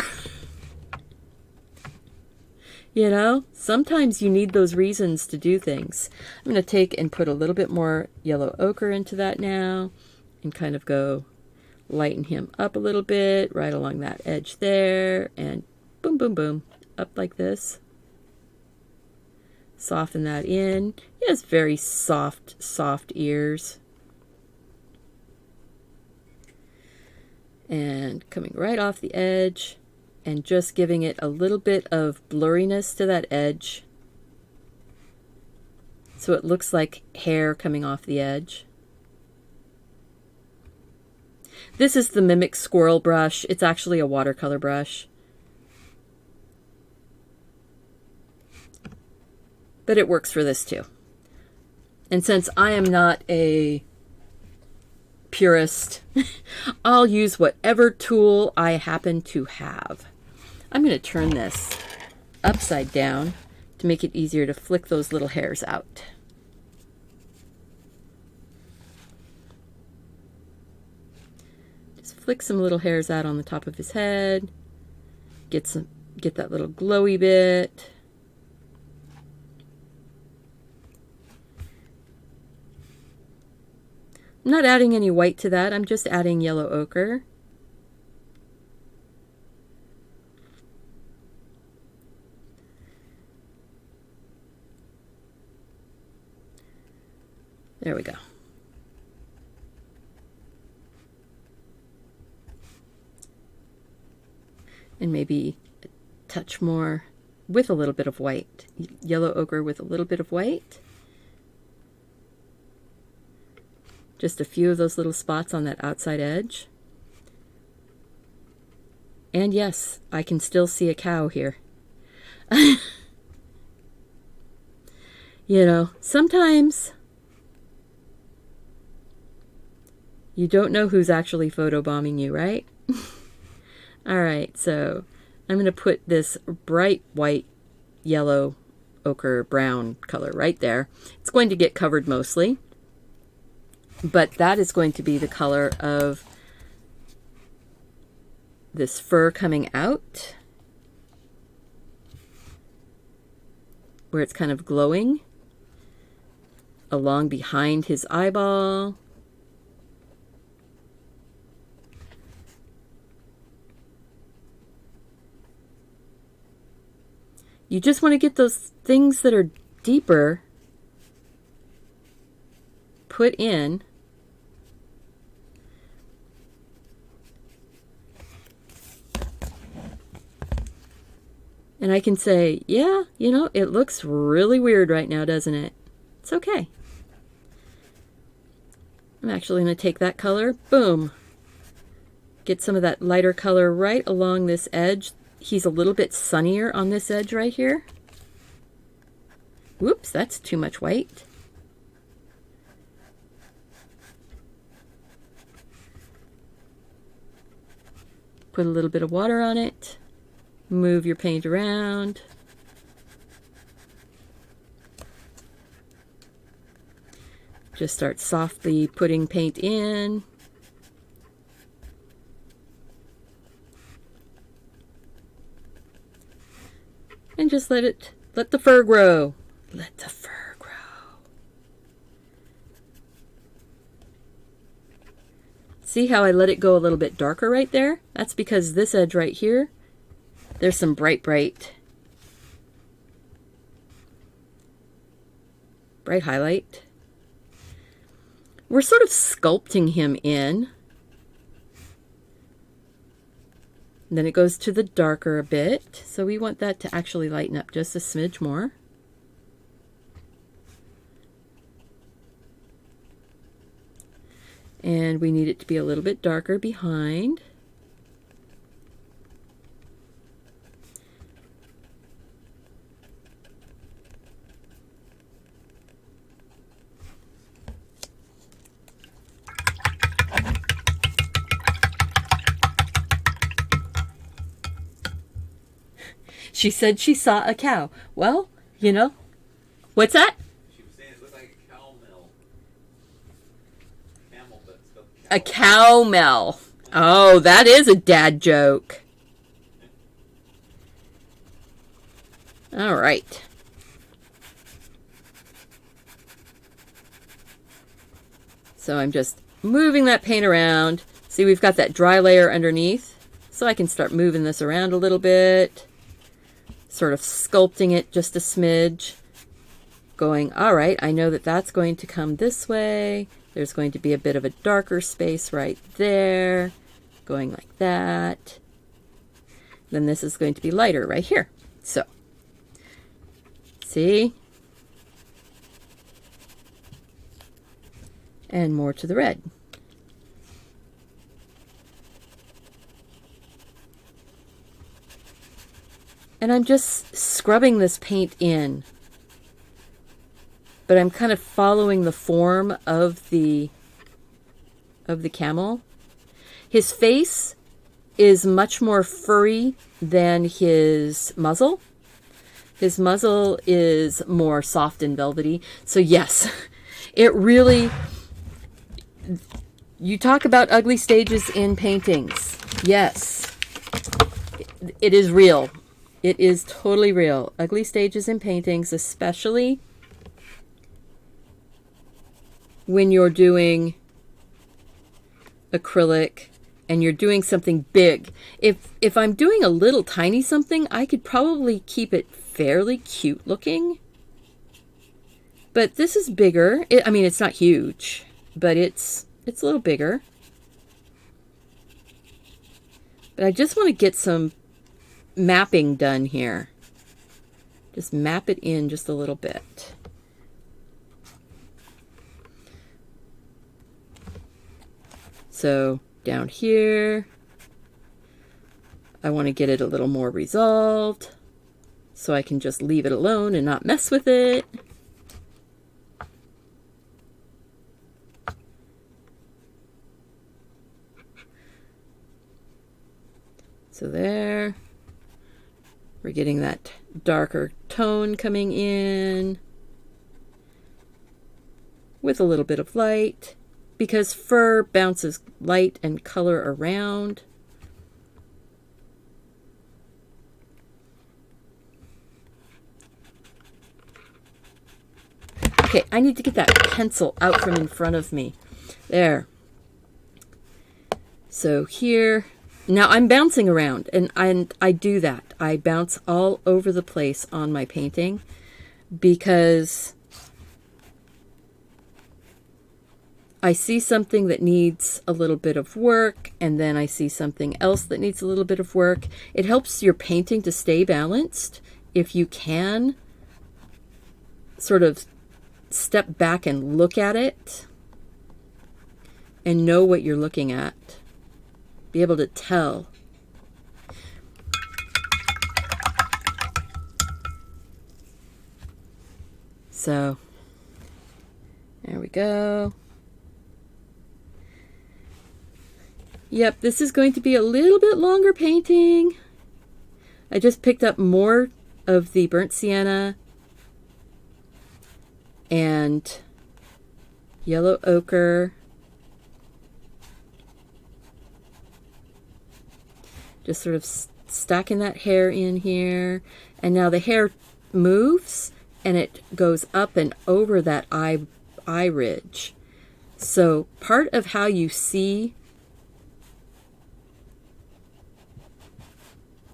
You know, sometimes you need those reasons to do things. I'm going to take and put a little bit more yellow ochre into that now and kind of go lighten him up a little bit right along that edge there, and boom, boom, boom, up like this. Soften that in. He has very soft, soft ears. And coming right off the edge and just giving it a little bit of blurriness to that edge, so it looks like hair coming off the edge. This is the Mimic Squirrel brush. It's actually a watercolor brush. But it works for this too. And since I am not a purist, I'll use whatever tool I happen to have. I'm going to turn this upside down to make it easier to flick those little hairs out. Just flick some little hairs out on the top of his head. Get that little glowy bit. I'm not adding any white to that. I'm just adding yellow ochre. There we go. And maybe a touch more with a little bit of white. Yellow ochre with a little bit of white. Just a few of those little spots on that outside edge. And yes, I can still see a cow here. You know, sometimes you don't know who's actually photobombing you, right? All right, so I'm going to put this bright white, yellow, ochre, brown color right there. It's going to get covered mostly, but that is going to be the color of this fur coming out, where it's kind of glowing along behind his eyeball. You just want to get those things that are deeper put in. And I can say, yeah, you know, it looks really weird right now, doesn't it? It's okay. I'm actually going to take that color, boom, get some of that lighter color right along this edge. He's a little bit sunnier on this edge right here. Whoops, that's too much white. Put a little bit of water on it. Move your paint around. Just start softly putting paint in. And just let the fur grow. Let the fur grow. See how I let it go a little bit darker right there? That's because this edge right here, there's some bright highlight. We're sort of sculpting him in. And then it goes to the darker a bit. So we want that to actually lighten up just a smidge more. And we need it to be a little bit darker behind. She said she saw a cow. Well, you know, what's that? She was saying it looked like a cow mill. Camel, but spelled A cow mill. Oh, that is a dad joke. All right. So I'm just moving that paint around. See, we've got that dry layer underneath. So I can start moving this around a little bit. Sort of sculpting it just a smidge. Going, all right, I know that that's going to come this way. There's going to be a bit of a darker space right there. Going like that. Then this is going to be lighter right here. So, see? And more to the red. And I'm just scrubbing this paint in. But I'm kind of following the form of the camel. His face is much more furry than his muzzle. His muzzle is more soft and velvety. So yes, it really, you talk about ugly stages in paintings. Yes, it is real. It is totally real. Ugly stages in paintings, especially when you're doing acrylic and you're doing something big. If I'm doing a little tiny something, I could probably keep it fairly cute looking. But this is bigger. I mean, it's not huge, but it's a little bigger. But I just want to get some mapping done here. Just map it in just a little bit. So down here, I want to get it a little more resolved so I can just leave it alone and not mess with it. So there. We're getting that darker tone coming in with a little bit of light because fur bounces light and color around. Okay, I need to get that pencil out from in front of me. There. So here. Now I'm bouncing around, and I do that. I bounce all over the place on my painting because I see something that needs a little bit of work, and then I see something else that needs a little bit of work. It helps your painting to stay balanced if you can sort of step back and look at it and know what you're looking at. Be able to tell. So, there we go. Yep, this is going to be a little bit longer painting. I just picked up more of the burnt sienna and yellow ochre. Just sort of stacking that hair in here. And now the hair moves and it goes up and over that eye ridge. So part of how you see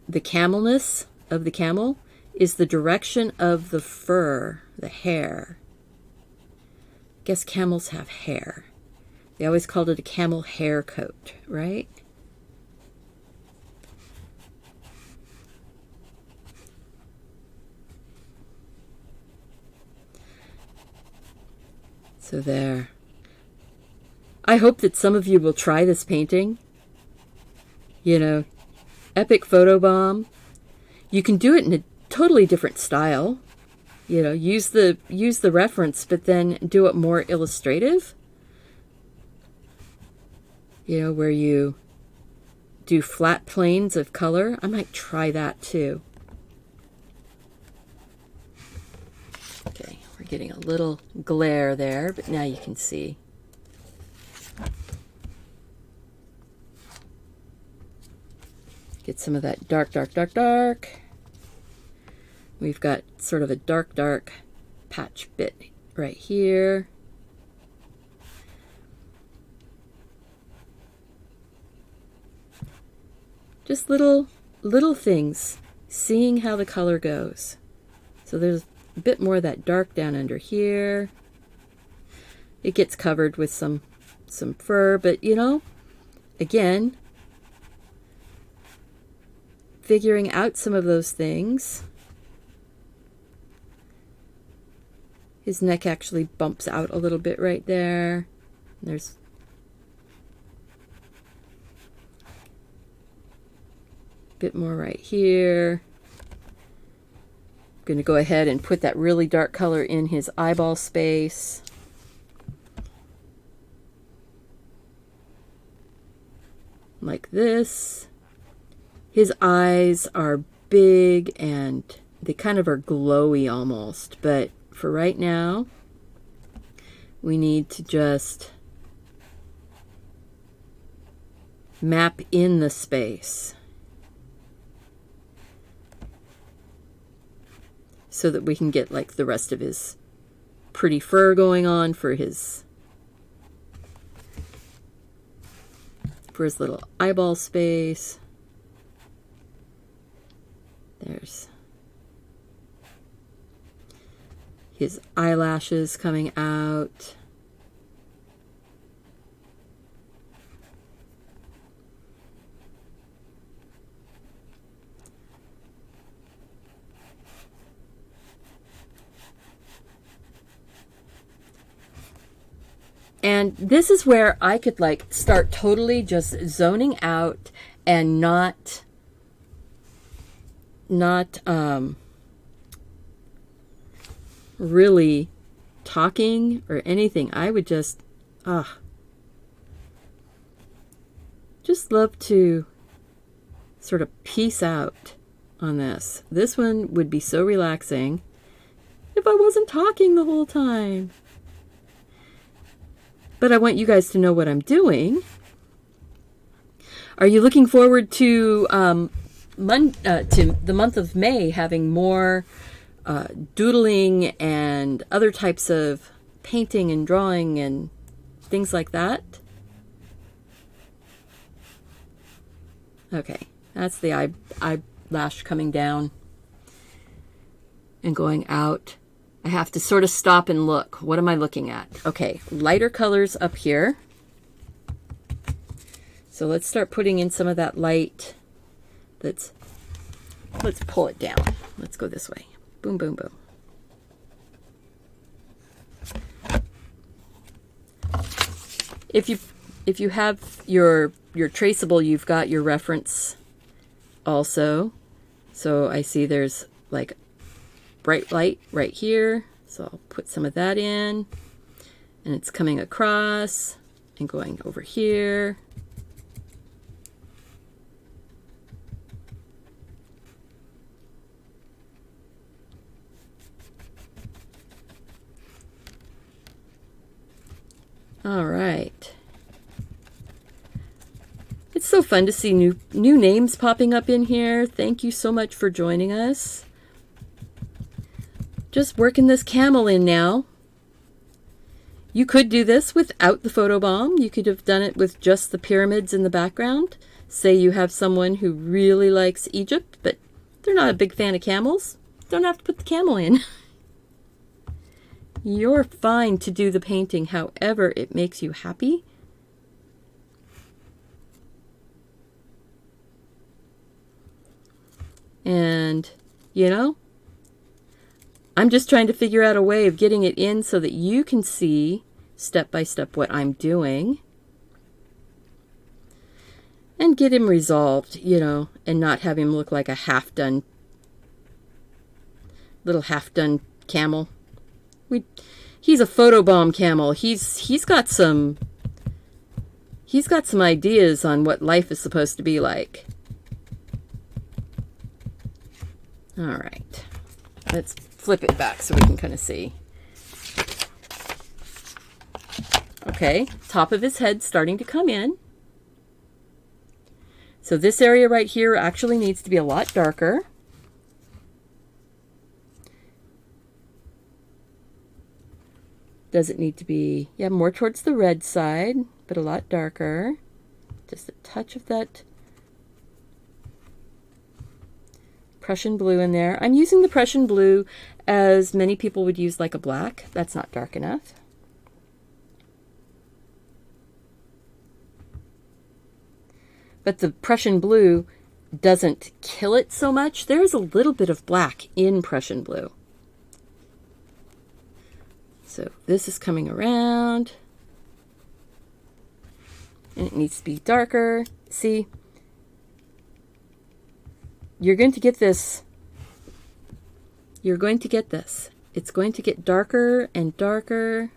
the camelness of the camel is the direction of the fur, the hair. I guess camels have hair. They always called it a camel hair coat, right? So there. I hope that some of you will try this painting. You know, Epic Photo Bomb. You can do it in a totally different style. You know, use the reference, but then do it more illustrative. You know, where you do flat planes of color. I might try that too. Okay, we're getting a little glare there, but now you can see. Get some of that dark, dark, dark, dark. We've got sort of a dark, dark patch bit right here. Just little things, seeing how the color goes. So there's a bit more of that dark down under here. It gets covered with some fur, but you know, again, figuring out some of those things. His neck actually bumps out a little bit right there. There's a bit more right here. I'm going to go ahead and put that really dark color in his eyeball space. Like this. His eyes are big and they kind of are glowy almost, but for right now, we need to just map in the space so that we can get like the rest of his pretty fur going on for his little eyeball space. There's his eyelashes coming out. And this is where I could like start totally just zoning out and not really talking or anything. I would just love to sort of peace out on this. This one would be so relaxing if I wasn't talking the whole time. But I want you guys to know what I'm doing. Are you looking forward to the month of May having more doodling and other types of painting and drawing and things like that? Okay, that's the eyelash coming down and going out. I have to sort of stop and look. What am I looking at? Okay, lighter colors up here. So let's start putting in some of that light. Let's pull it down. Let's go this way. Boom, boom, boom. If you have your traceable, you've got your reference also. So I see there's like bright light right here, so I'll put some of that in, and it's coming across and going over here. All right. It's so fun to see new names popping up in here. Thank you so much for joining us. Just working this camel in now. You could do this without the photo bomb. You could have done it with just the pyramids in the background. Say you have someone who really likes Egypt, but they're not a big fan of camels. Don't have to put the camel in. You're fine to do the painting however it makes you happy. And, you know, I'm just trying to figure out a way of getting it in so that you can see step by step what I'm doing and get him resolved, you know, and not have him look like a little half-done camel. He's a photobomb camel. He's got some ideas on what life is supposed to be like. All right. Let's flip it back so we can kind of see. Okay, top of his head starting to come in. So this area right here actually needs to be a lot darker. Does it need to be, yeah, more towards the red side, but a lot darker. Just a touch of that Prussian blue in there. I'm using the Prussian blue as many people would use like a black. That's not dark enough. But the Prussian blue doesn't kill it so much. There is a little bit of black in Prussian blue. So this is coming around. And it needs to be darker. See? You're going to get this. You're going to get this. It's going to get darker and darker.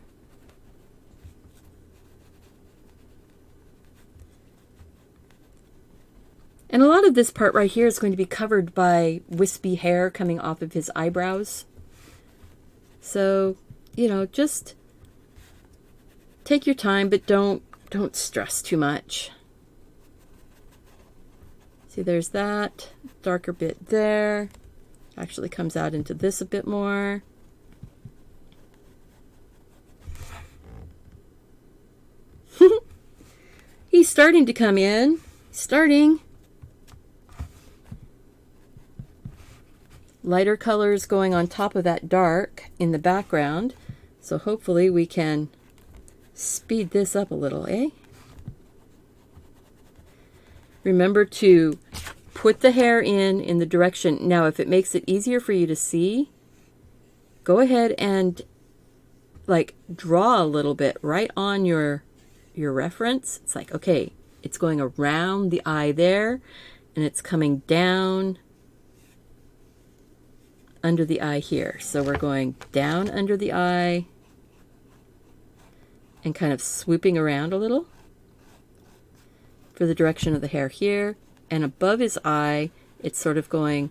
And a lot of this part right here is going to be covered by wispy hair coming off of his eyebrows. So, you know, just take your time, but don't stress too much. See, there's that darker bit there. Actually comes out into this a bit more. He's starting to come in. Starting. Lighter colors going on top of that dark in the background. So hopefully we can speed this up a little, eh? Remember to put the hair in the direction. Now, if it makes it easier for you to see, go ahead and like draw a little bit right on your reference. It's like, okay, it's going around the eye there, and it's coming down under the eye here. So we're going down under the eye and kind of swooping around a little for the direction of the hair here. And above his eye, it's sort of going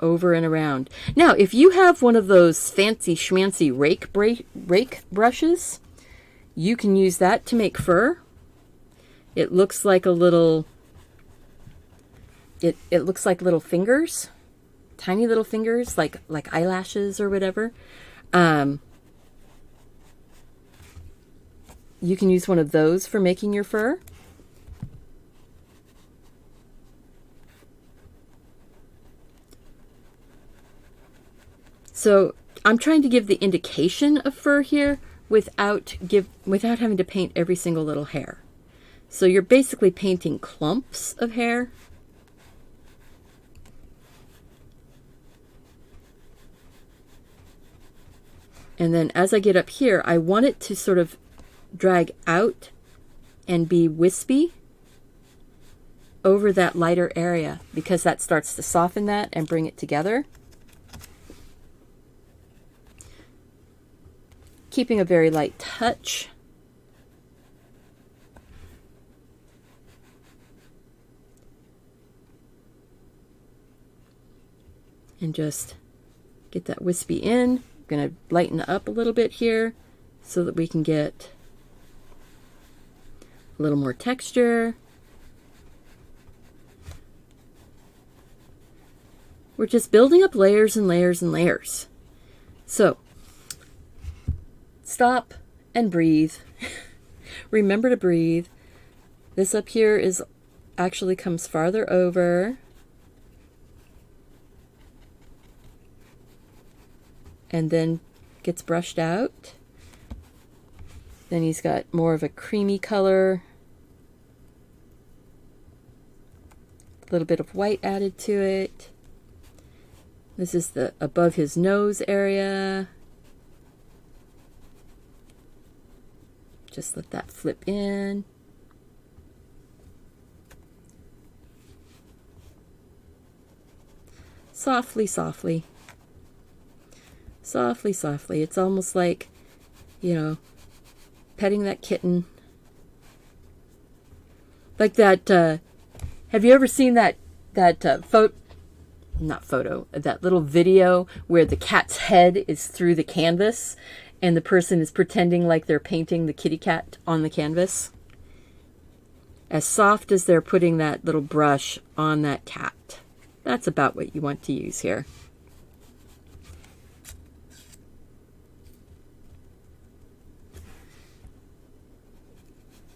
over and around. Now, if you have one of those fancy schmancy rake brushes, you can use that to make fur. It looks like a little, it looks like little fingers, tiny little fingers, like eyelashes or whatever. You can use one of those for making your fur. So I'm trying to give the indication of fur here without having to paint every single little hair. So you're basically painting clumps of hair. And then as I get up here, I want it to sort of drag out and be wispy over that lighter area, because that starts to soften that and bring it together. Keeping a very light touch. And just get that wispy in. I'm going to lighten up a little bit here so that we can get a little more texture. We're just building up layers and layers and layers. So, stop and breathe. Remember to breathe. This up here is actually comes farther over. And then gets brushed out. Then he's got more of a creamy color. A little bit of white added to it. This is the above his nose area. Just let that flip in. Softly, softly. Softly, softly. It's almost like, you know, petting that kitten. Like that, have you ever seen that that little video where the cat's head is through the canvas and the person is pretending like they're painting the kitty cat on the canvas? As soft as they're putting that little brush on that cat. That's about what you want to use here.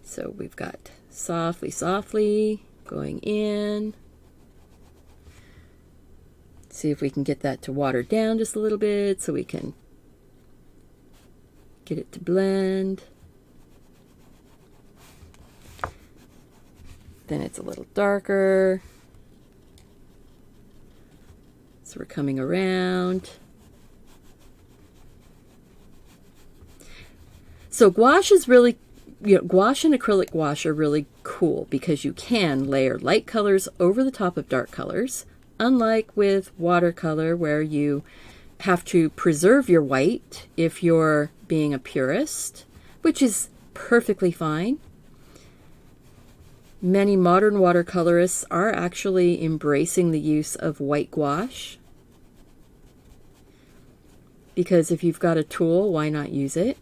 So we've got softly, softly going in. See if we can get that to water down just a little bit so we can get it to blend. Then it's a little darker. So we're coming around. So gouache is really, gouache and acrylic gouache are really cool because you can layer light colors over the top of dark colors, unlike with watercolor where you have to preserve your white if you're being a purist, which is perfectly fine. Many modern watercolorists are actually embracing the use of white gouache because if you've got a tool, why not use it?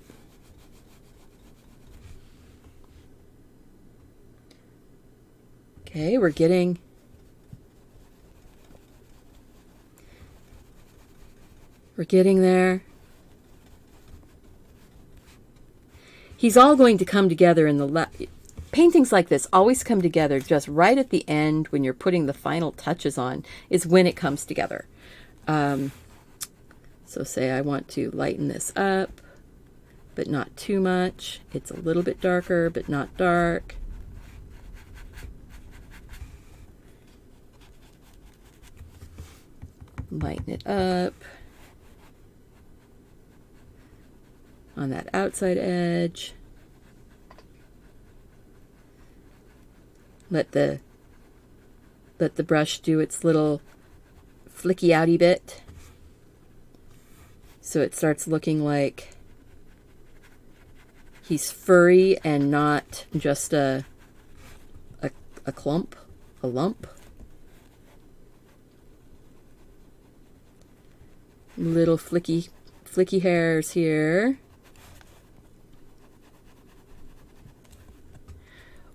Okay, we're getting there. He's all going to come together in the paintings like this always come together just right at the end when you're putting the final touches on is when it comes together. So say I want to lighten this up, but not too much. It's a little bit darker, but not dark. Lighten it up on that outside edge. Let the brush do its little flicky outy bit so it starts looking like he's furry and not just a clump, a lump. Little flicky hairs here.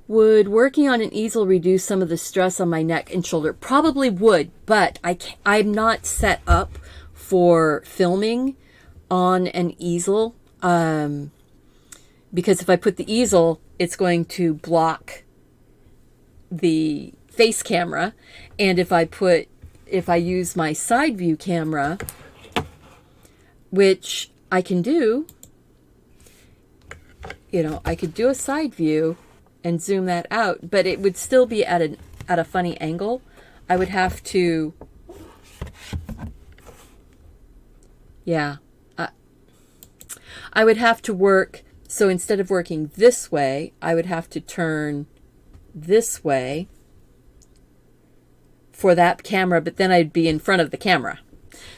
Would working on an easel reduce some of the stress on my neck and shoulder? Probably would, but I'm not set up for filming on an easel because if I put the easel, it's going to block the face camera, and if I use my side view camera, which I can do, I could do a side view and zoom that out, but it would still be at a funny angle. I would have to, I would have to work, so instead of working this way, I would have to turn this way for that camera, but then I'd be in front of the camera.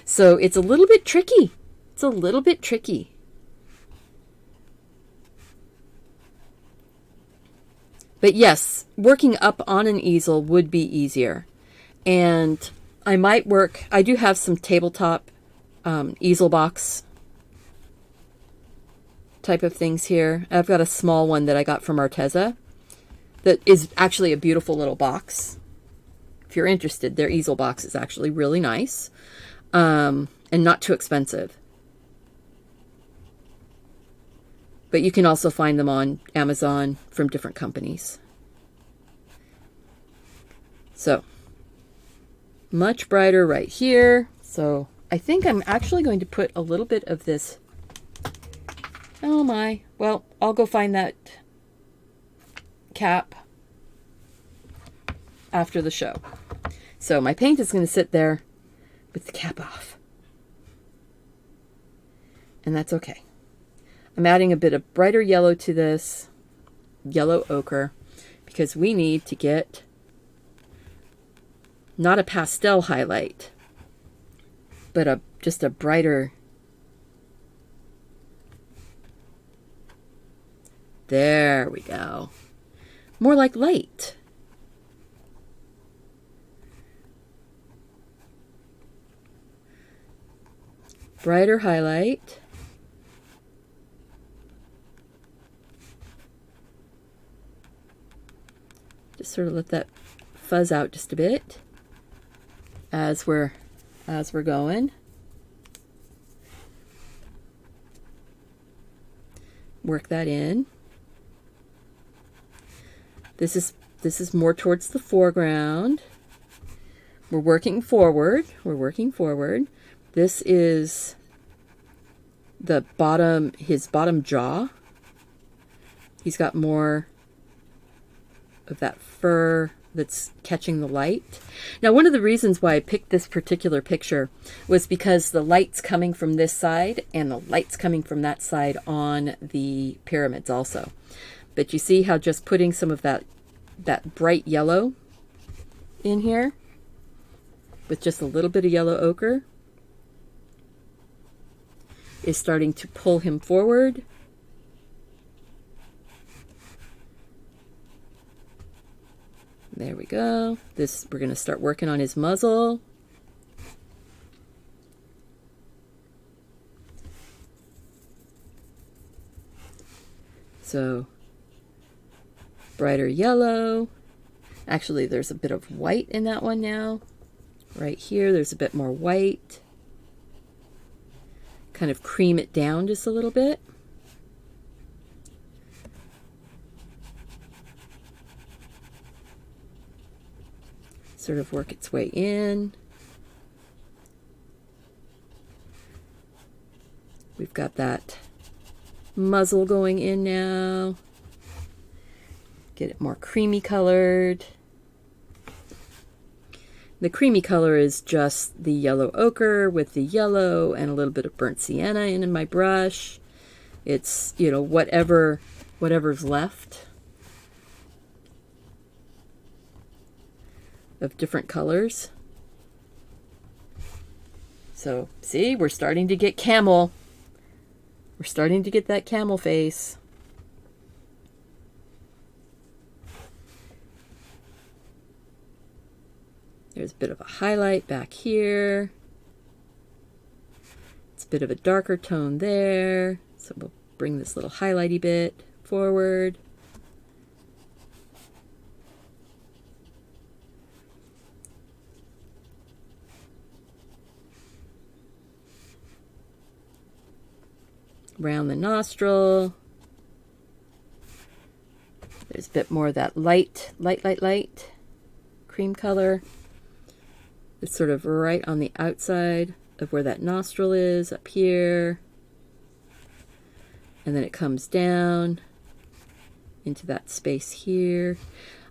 So it's a little bit tricky. It's a little bit tricky. But yes, working up on an easel would be easier. And I do have some tabletop easel box type of things here. I've got a small one that I got from Arteza that is actually a beautiful little box. If you're interested, their easel box is actually really nice and not too expensive. But you can also find them on Amazon from different companies. So, much brighter right here. So, I think I'm actually going to put a little bit of this. Oh my. Well, I'll go find that cap after the show. So, my paint is going to sit there with the cap off. And that's okay. I'm adding a bit of brighter yellow to this, yellow ochre, because we need to get not a pastel highlight, but just a brighter. There we go. More like light. Brighter highlight. Just sort of let that fuzz out just a bit as we're going. Work that in. This is more towards the foreground. We're working forward. We're working forward. This is the bottom, his bottom jaw. He's got more of that fur that's catching the light. Now, one of the reasons why I picked this particular picture was because the light's coming from this side and the light's coming from that side on the pyramids also. But you see how just putting some of that bright yellow in here with just a little bit of yellow ochre is starting to pull him forward. There we go. We're going to start working on his muzzle. So, brighter yellow. Actually, there's a bit of white in that one now. Right here, there's a bit more white. Kind of cream it down just a little bit. Sort of work its way in. We've got that muzzle going in now. Get it more creamy colored. The creamy color is just the yellow ochre with the yellow and a little bit of burnt sienna in my brush. It's, you know, whatever's left of different colors. So, see, we're starting to get camel. We're starting to get that camel face. There's a bit of a highlight back here. It's a bit of a darker tone there. So we'll bring this little highlighty bit forward. Around the nostril. There's a bit more of that light cream color. It's sort of right on the outside of where that nostril is, up here. And then it comes down into that space here.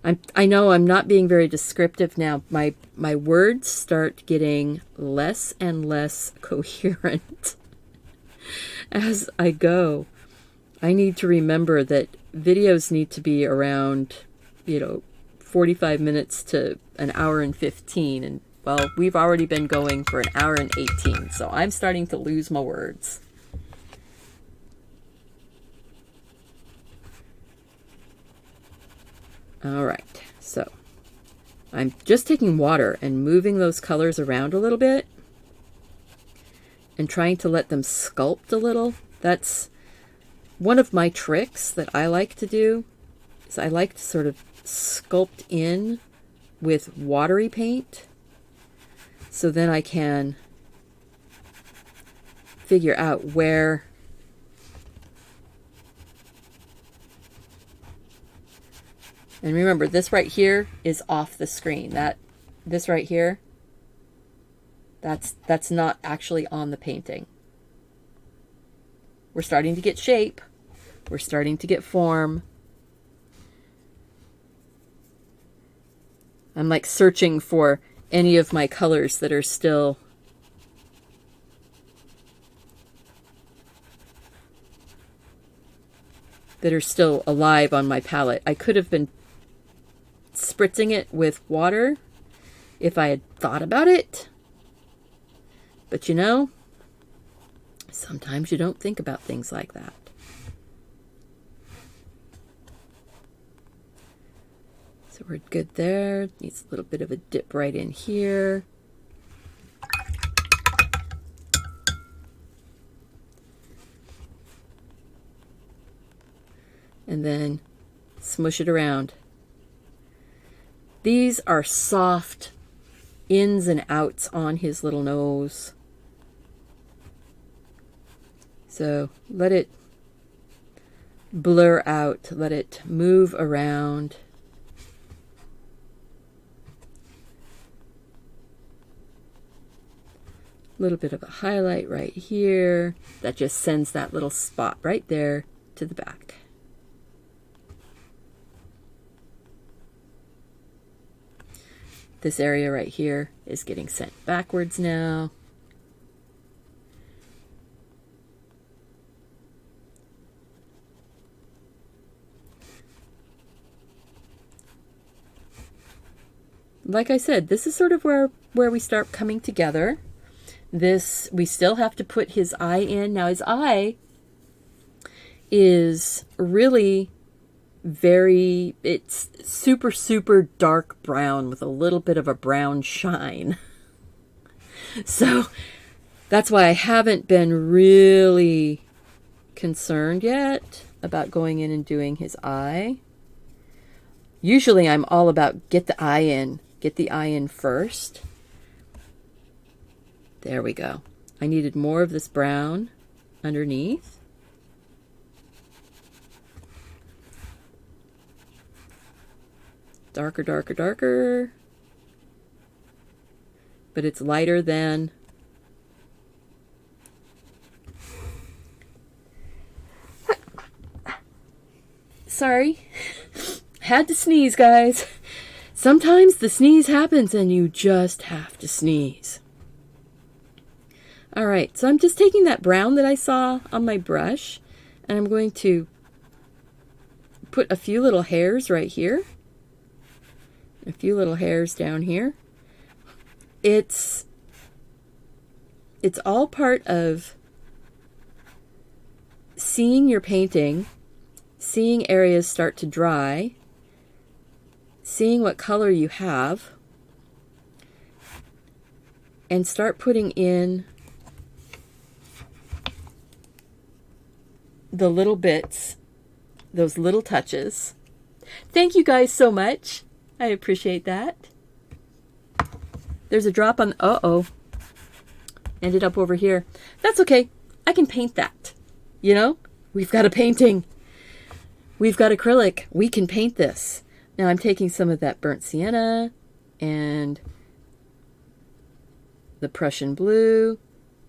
I know I'm not being very descriptive now. My words start getting less and less coherent as I go. I need to remember that videos need to be around, 45 minutes to an hour and 15. And, well, we've already been going for an hour and 18, so I'm starting to lose my words. All right, so I'm just taking water and moving those colors around a little bit and trying to let them sculpt a little. That's one of my tricks that I like to do, is I like to sort of sculpt in with watery paint, so then I can figure out where and remember, this right here is off the screen. This right here, that's not actually on the painting. We're starting to get shape. We're starting to get form. I'm like searching for any of my colors that are still that are still alive on my palette. I could have been spritzing it with water if I had thought about it. But you know, sometimes you don't think about things like that. So we're good there. Needs a little bit of a dip right in here. And then smush it around. These are soft ins and outs on his little nose. So let it blur out, let it move around. A little bit of a highlight right here. That just sends that little spot right there to the back. This area right here is getting sent backwards now. Like I said, this is sort of where we start coming together. This, we still have to put his eye in. Now his eye is really it's super, super dark brown with a little bit of a brown shine. So that's why I haven't been really concerned yet about going in and doing his eye. Usually I'm all about get the eye in first. There we go. I needed more of this brown underneath. Darker, darker, darker. But it's lighter than sorry. Had to sneeze, guys. Sometimes the sneeze happens and you just have to sneeze. All right, so I'm just taking that brown that I saw on my brush and I'm going to put a few little hairs right here. A few little hairs down here. It's all part of seeing your painting, seeing areas start to dry, seeing what color you have, and start putting in the little bits, those little touches. Thank you guys so much. I appreciate that. There's a drop on, uh-oh. Ended up over here. That's okay. I can paint that. You know, we've got a painting. We've got acrylic. We can paint this. Now I'm taking some of that burnt sienna and the Prussian blue.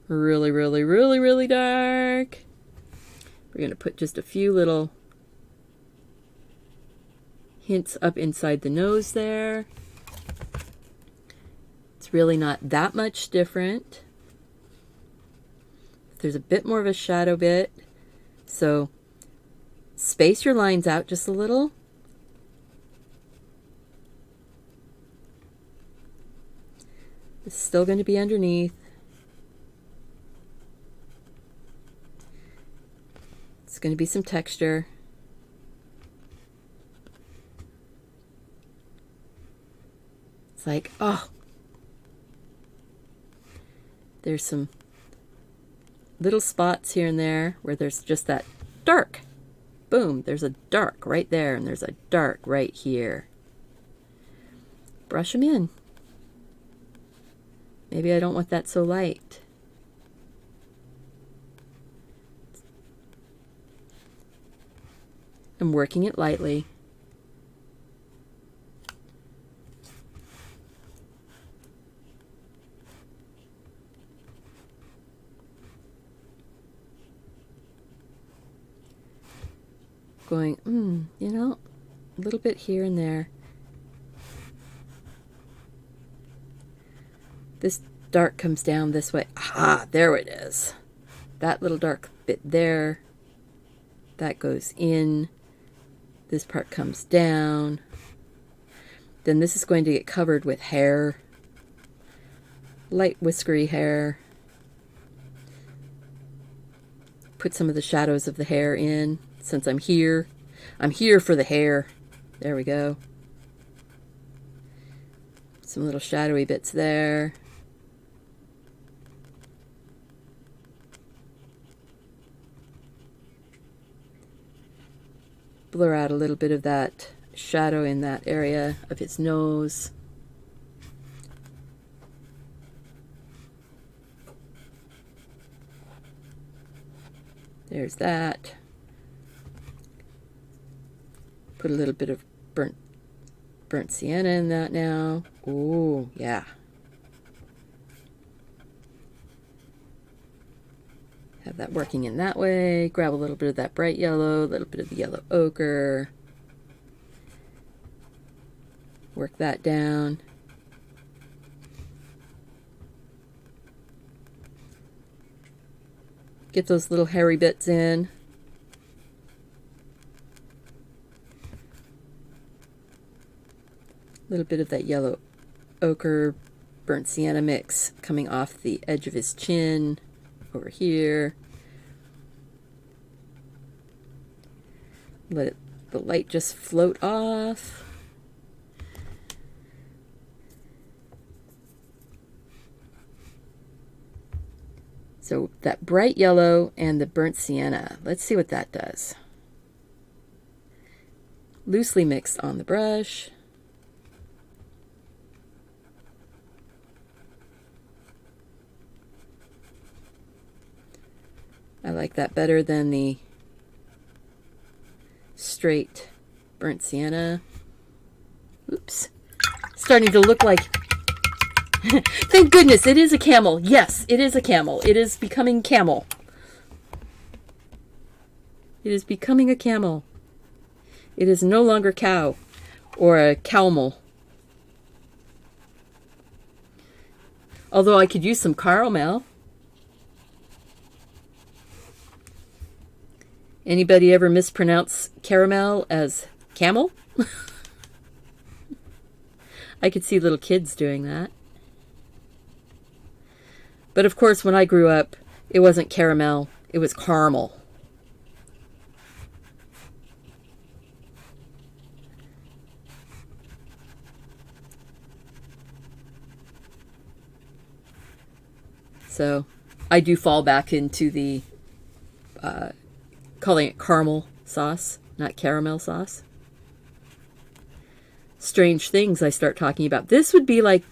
Really, really, really, really dark. We're going to put just a few little hints up inside the nose there. It's really not that much different. There's a bit more of a shadow bit. So space your lines out just a little. It's still going to be underneath. It's going to be some texture. It's like, oh, there's some little spots here and there where there's just that dark. Boom, there's a dark right there, and there's a dark right here. Brush them in. Maybe I don't want that so light. I'm working it lightly. Going, you know, a little bit here and there. This dark comes down this way. Ah, there it is. That little dark bit there. That goes in. This part comes down. Then this is going to get covered with hair. Light whiskery hair. Put some of the shadows of the hair in since I'm here. I'm here for the hair. There we go. Some little shadowy bits there. Blur out a little bit of that shadow in that area of his nose. There's that. Put a little bit of burnt sienna in that now. Ooh, yeah. Have that working in that way. Grab a little bit of that bright yellow, a little bit of the yellow ochre. Work that down. Get those little hairy bits in. A little bit of that yellow ochre, burnt sienna mix coming off the edge of his chin over here. Let the light just float off. So that bright yellow and the burnt sienna, let's see what that does. Loosely mixed on the brush. I like that better than the straight burnt sienna. Oops. Starting to look like... Thank goodness, it is a camel. Yes, it is a camel. It is becoming camel. It is becoming a camel. It is no longer cow or a camel. Although I could use some caramel. Anybody ever mispronounce caramel as camel? I could see little kids doing that. But of course, when I grew up, it wasn't caramel, it was caramel. So I do fall back into the calling it caramel sauce, not caramel sauce. Strange things I start talking about. This would be like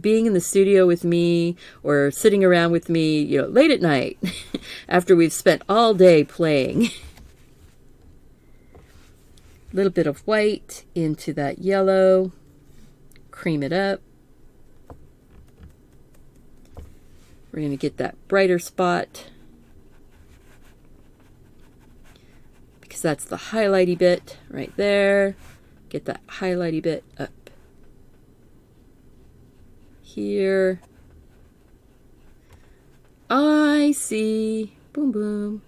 being in the studio with me or sitting around with me, you know, late at night after we've spent all day playing. A little bit of white into that yellow. Cream it up. We're going to get that brighter spot, because that's the highlighty bit right there. Get that highlighty bit up here. I see. Boom, boom.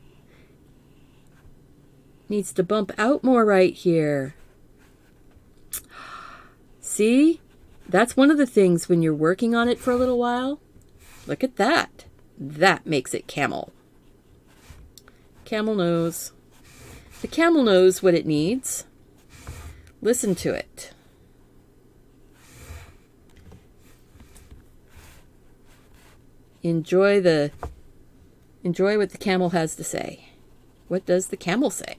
Needs to bump out more right here. See? That's one of the things when you're working on it for a little while. Look at that. That makes it camel. Camel knows. The camel knows what it needs. Listen to it. Enjoy what the camel has to say. What does the camel say?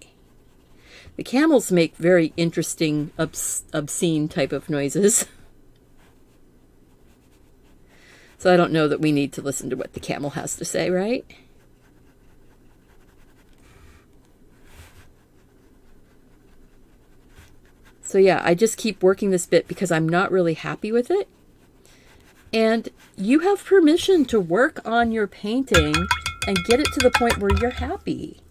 The camels make very interesting, obscene type of noises. So I don't know that we need to listen to what the camel has to say, right? So yeah, I just keep working this bit because I'm not really happy with it. And you have permission to work on your painting and get it to the point where you're happy.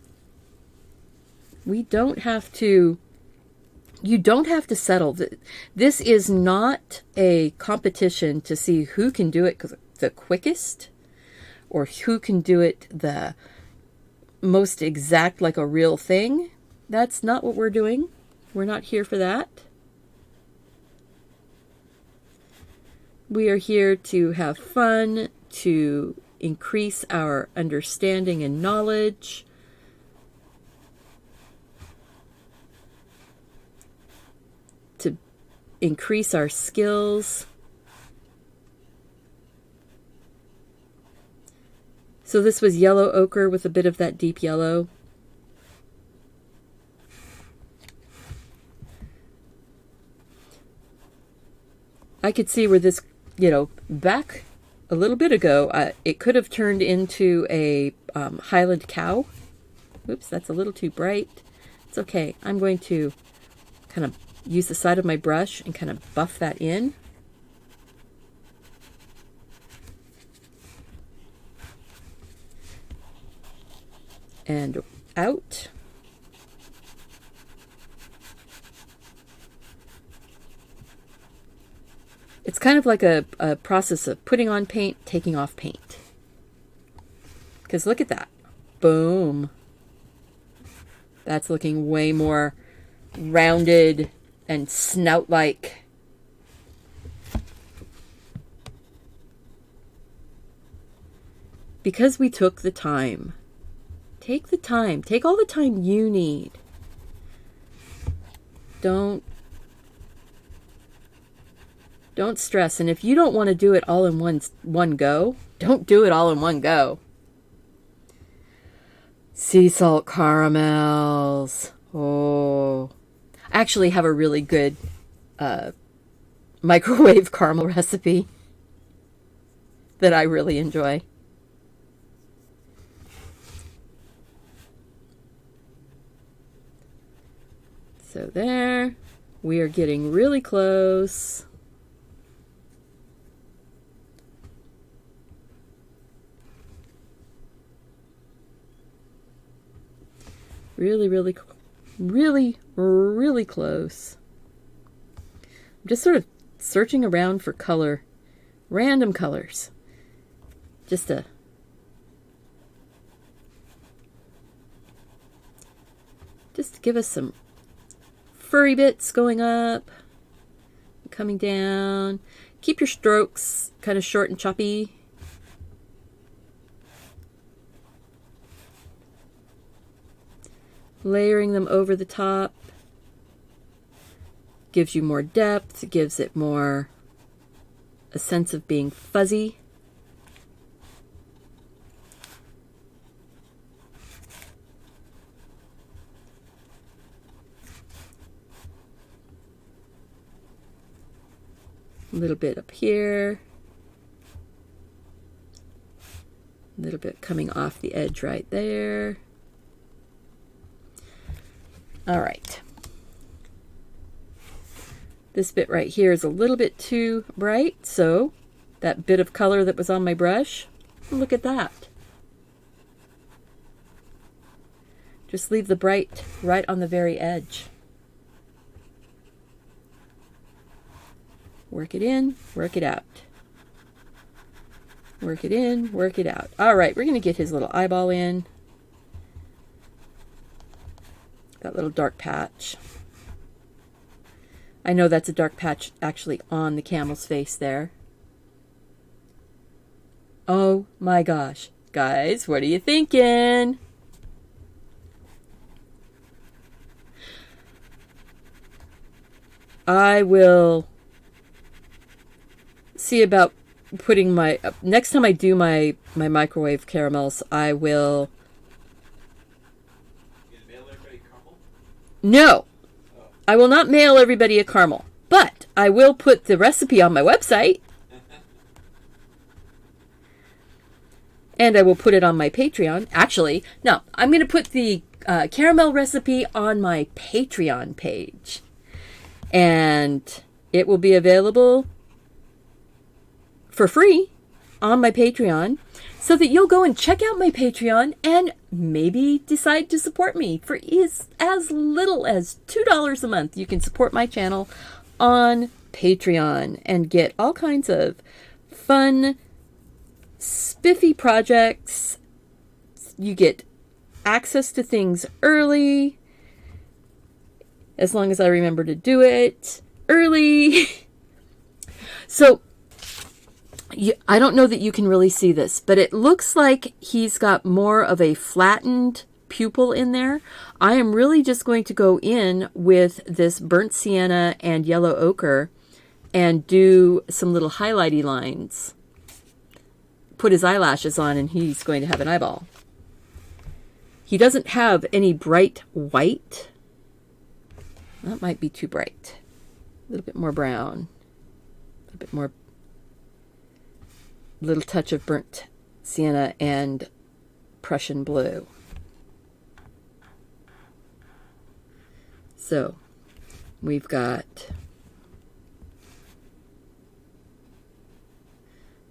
We don't have to, you don't have to settle. This is not a competition to see who can do it the quickest or who can do it the most exact like a real thing. That's not what we're doing. We're not here for that. We are here to have fun, to increase our understanding and knowledge, to increase our skills. So this was yellow ochre with a bit of that deep yellow. I could see where this, back a little bit ago, it could have turned into a Highland cow. Oops, that's a little too bright. It's okay. I'm going to kind of use the side of my brush and kind of buff that in. And out. It's kind of like a process of putting on paint, taking off paint. Because look at that. Boom. That's looking way more rounded and snout-like. Because we took the time. Take the time. Take all the time you need. Don't stress. And if you don't want to do it all in one go, don't do it all in one go. Sea salt caramels. Oh. I actually have a really good microwave caramel recipe that I really enjoy. So there, we are getting really close. Really, really, really, really close. I'm just sort of searching around for color, random colors. Just to give us some furry bits going up, coming down. Keep your strokes kind of short and choppy. Layering them over the top gives you more depth, gives it more a sense of being fuzzy. A little bit up here. A little bit coming off the edge right there. All right. This bit right here is a little bit too bright, so that bit of color that was on my brush, look at that. Just leave the bright right on the very edge. Work it in, work it out. Work it in, work it out. All right, we're going to get his little eyeball in. That little dark patch. I know that's a dark patch actually on the camel's face there. Oh my gosh. Guys, what are you thinking? I will see about putting my... next time I do my microwave caramels, I will... No, I will not mail everybody a caramel, but I will put the recipe on my website. And I will put it on my Patreon. Actually, no, I'm going to put the caramel recipe on my Patreon page. And it will be available for free on my Patreon, so that you'll go and check out my Patreon and maybe decide to support me for as little as $2 a month. You can support my channel on Patreon and get all kinds of fun, spiffy projects. You get access to things early, as long as I remember to do it early. So I don't know that you can really see this, but it looks like he's got more of a flattened pupil in there. I am really just going to go in with this burnt sienna and yellow ochre and do some little highlighty lines. Put his eyelashes on and he's going to have an eyeball. He doesn't have any bright white. That might be too bright. A little bit more brown. A little bit more, little touch of burnt sienna and Prussian blue. So we've got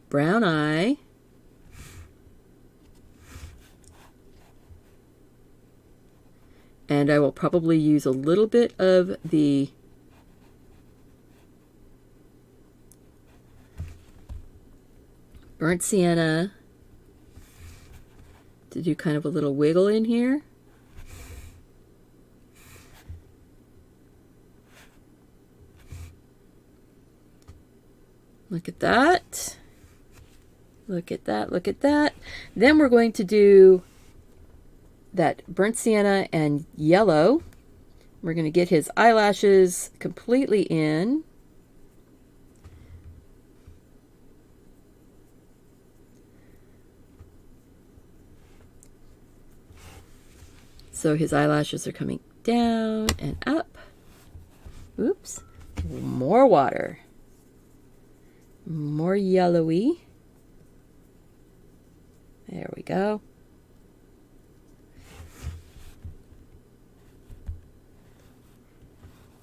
brown eye, and I will probably use a little bit of the burnt sienna to do kind of a little wiggle in here. Look at that. Look at that. Look at that. Then we're going to do that burnt sienna and yellow. We're going to get his eyelashes completely in. So his eyelashes are coming down and up. Oops. More water. More yellowy. There we go.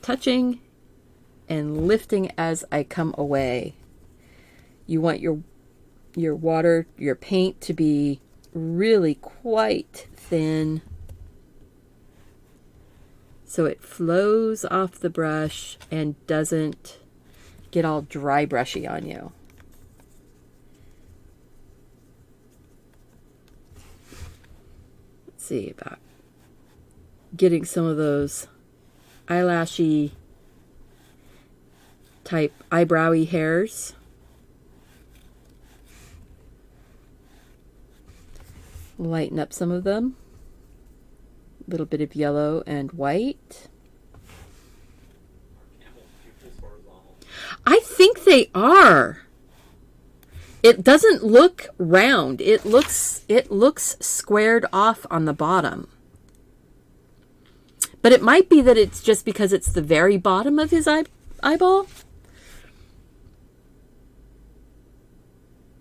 Touching and lifting as I come away. You want your water, your paint to be really quite thin, so it flows off the brush and doesn't get all dry brushy on you. Let's see about getting some of those eyelashy type eyebrowy hairs. Lighten up some of them. A little bit of yellow and white. I think they are. It doesn't look round. It looks squared off on the bottom. But it might be that it's just because it's the very bottom of his eyeball.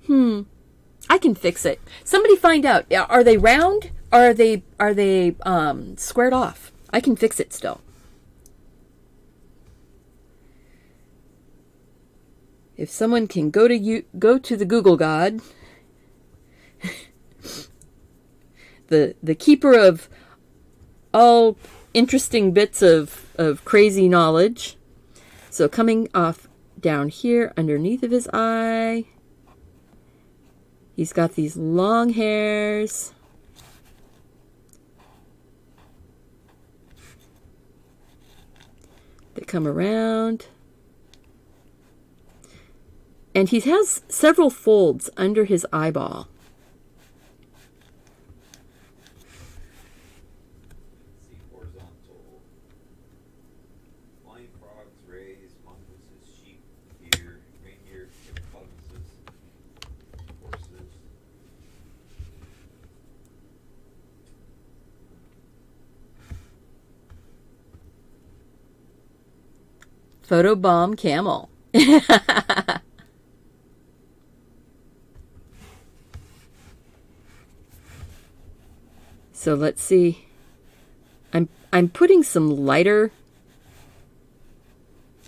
I can fix it. Somebody find out. Are they round? Or are they squared off? I can fix it still. If someone can go to the Google God, the keeper of all interesting bits of crazy knowledge. So coming off down here underneath of his eye, he's got these long hairs. That come around. And he has several folds under his eyeball. See horizontal. Flying frogs, rays, mongooses, sheep, deer, reindeer, hippopotamuses, horses. Photo Bomb Camel. So let's see. I'm putting some lighter,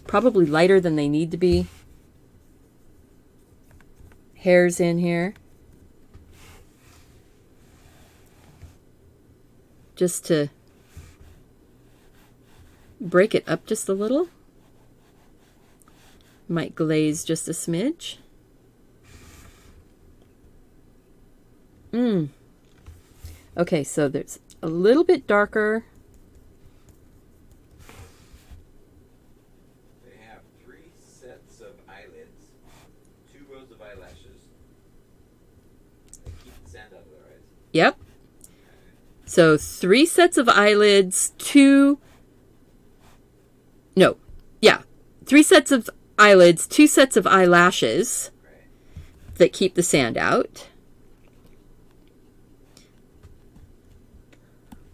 probably lighter than they need to be, hairs in here. Just to break it up just a little. Might glaze just a smidge. Okay, so there's a little bit darker. They have 3 sets of eyelids, 2 rows of eyelashes. They keep the sand out of their eyes. Yep. So 3 sets of eyelids, 3 sets of eyelids, 2 sets of eyelashes that keep the sand out.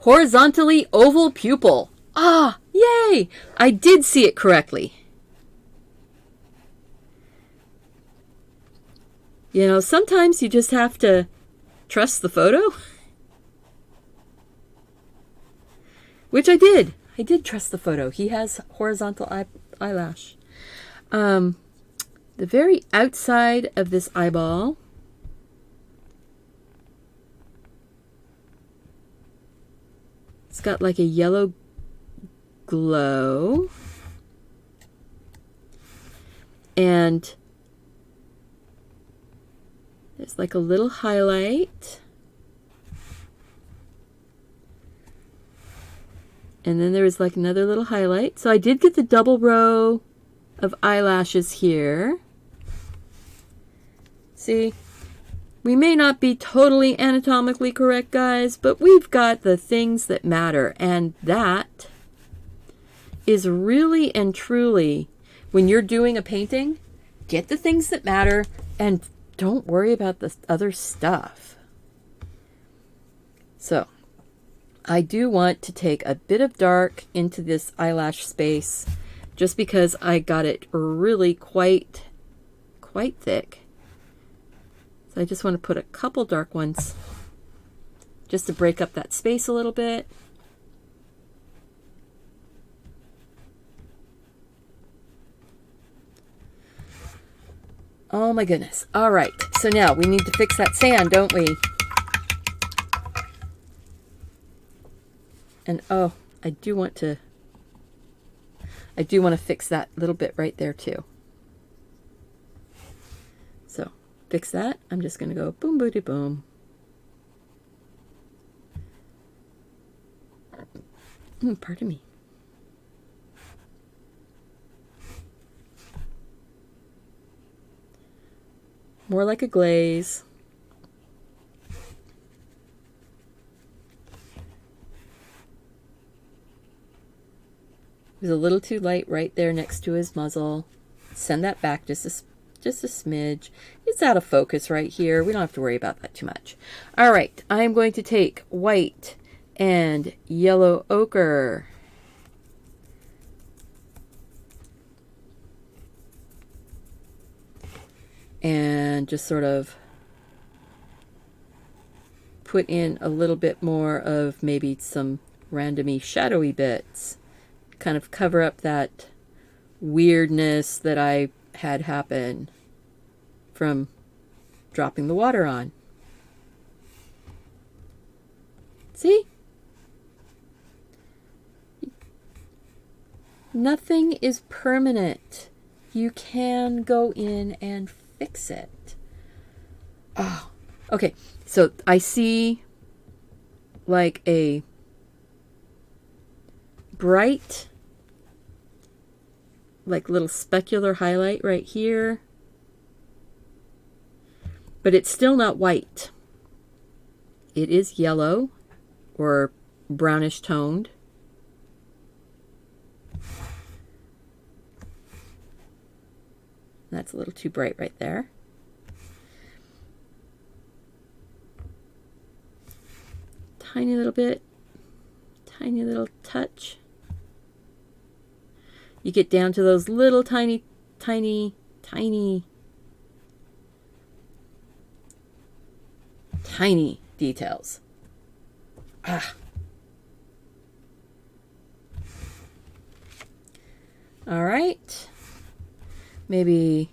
Horizontally oval pupil. Ah, yay! I did see it correctly. You know, sometimes you just have to trust the photo. Which I did. I did trust the photo. He has horizontal eyelash. The very outside of this eyeball, it's got like a yellow glow. And there's like a little highlight. And then there was like another little highlight. So I did get the double row of eyelashes here. See, we may not be totally anatomically correct, guys, but we've got the things that matter. And that is really and truly, when you're doing a painting, get the things that matter and don't worry about the other stuff. So I do want to take a bit of dark into this eyelash space just because I got it really quite thick. So I just want to put a couple dark ones just to break up that space a little bit. Oh my goodness. All right. So now we need to fix that sand, don't we? And oh, I do want to fix that little bit right there too. So fix that. I'm just going to go boom, booty, boom. Pardon me. More like a glaze. It was a little too light right there next to his muzzle. Send that back just a smidge. It's out of focus right here. We don't have to worry about that too much. All right, I'm going to take white and yellow ochre. And just sort of put in a little bit more of maybe some randomy shadowy bits. Kind of cover up that weirdness that I had happen from dropping the water on. See? Nothing is permanent. You can go in and fix it. Oh, okay. So I see like a bright, like little specular highlight right here, but it's still not white. It is yellow or brownish toned. That's a little too bright right there. Tiny little bit, tiny little touch. You get down to those little tiny details. Ah. All right. Maybe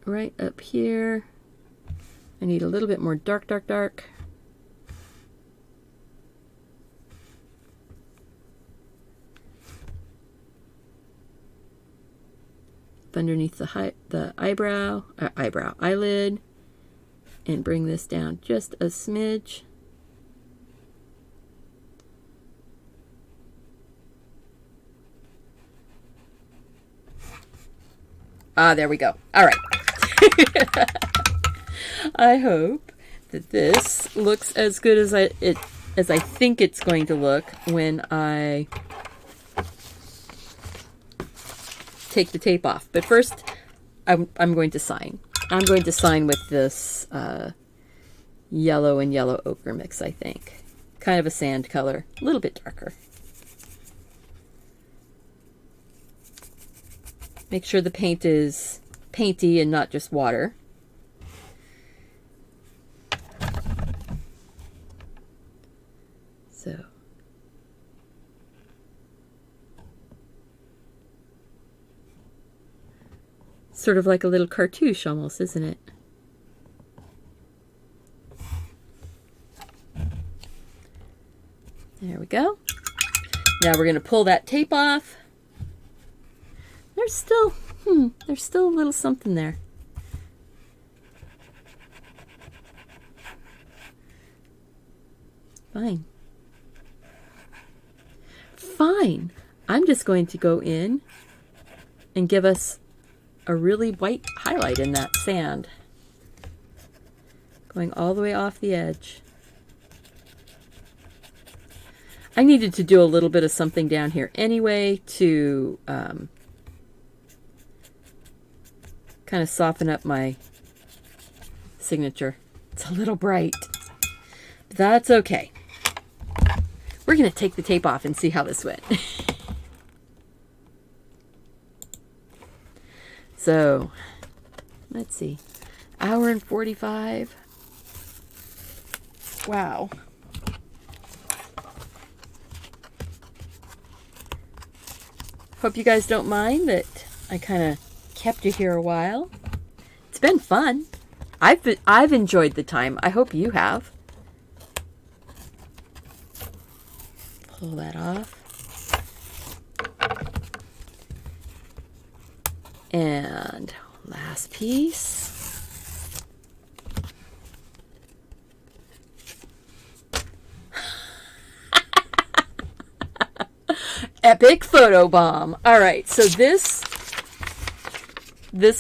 right up here. I need a little bit more dark. Underneath the eyelid, and bring this down just a smidge. Ah, there we go. All right. I hope that this looks as good as I think it's going to look when I take the tape off. But first, I'm going to sign. I'm going to sign with this yellow and yellow ochre mix, I think. Kind of a sand color, a little bit darker. Make sure the paint is painty and not just water. So. Sort of like a little cartouche almost, isn't it? There we go. Now we're going to pull that tape off. There's still a little something there. Fine. Fine. I'm just going to go in and give us a really white highlight in that sand. Going all the way off the edge. I needed to do a little bit of something down here anyway to kind of soften up my signature. It's a little bright. But that's okay. We're going to take the tape off and see how this went. So, let's see. Hour and 45. Wow. Hope you guys don't mind that I kind of kept you here a while. It's been fun. I've enjoyed the time. I hope you have. Pull that off. And last piece. Epic photo bomb. All right, so this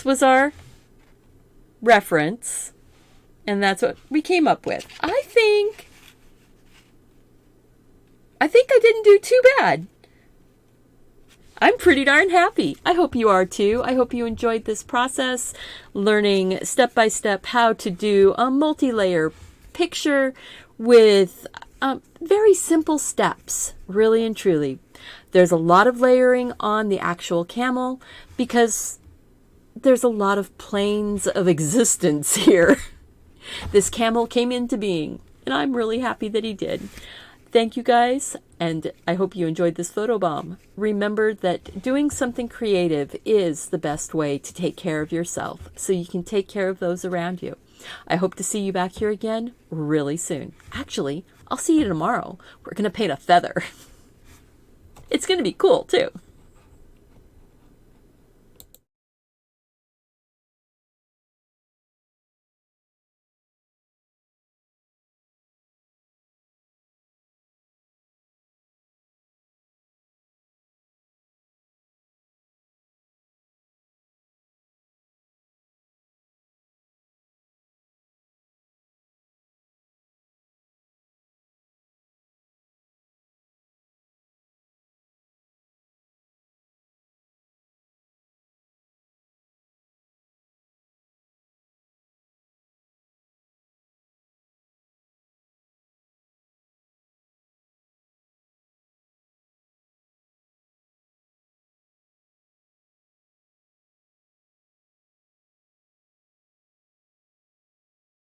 was our reference, and that's what we came up with. I think I didn't do too bad. I'm pretty darn happy. I hope you are too. I hope you enjoyed this process, learning step by step how to do a multi-layer picture with very simple steps, really and truly. There's a lot of layering on the actual camel because there's a lot of planes of existence here. This camel came into being, and I'm really happy that he did. Thank you guys, and I hope you enjoyed this photo bomb. Remember that doing something creative is the best way to take care of yourself so you can take care of those around you. I hope to see you back here again really soon. Actually, I'll see you tomorrow. We're going to paint a feather. It's going to be cool, too.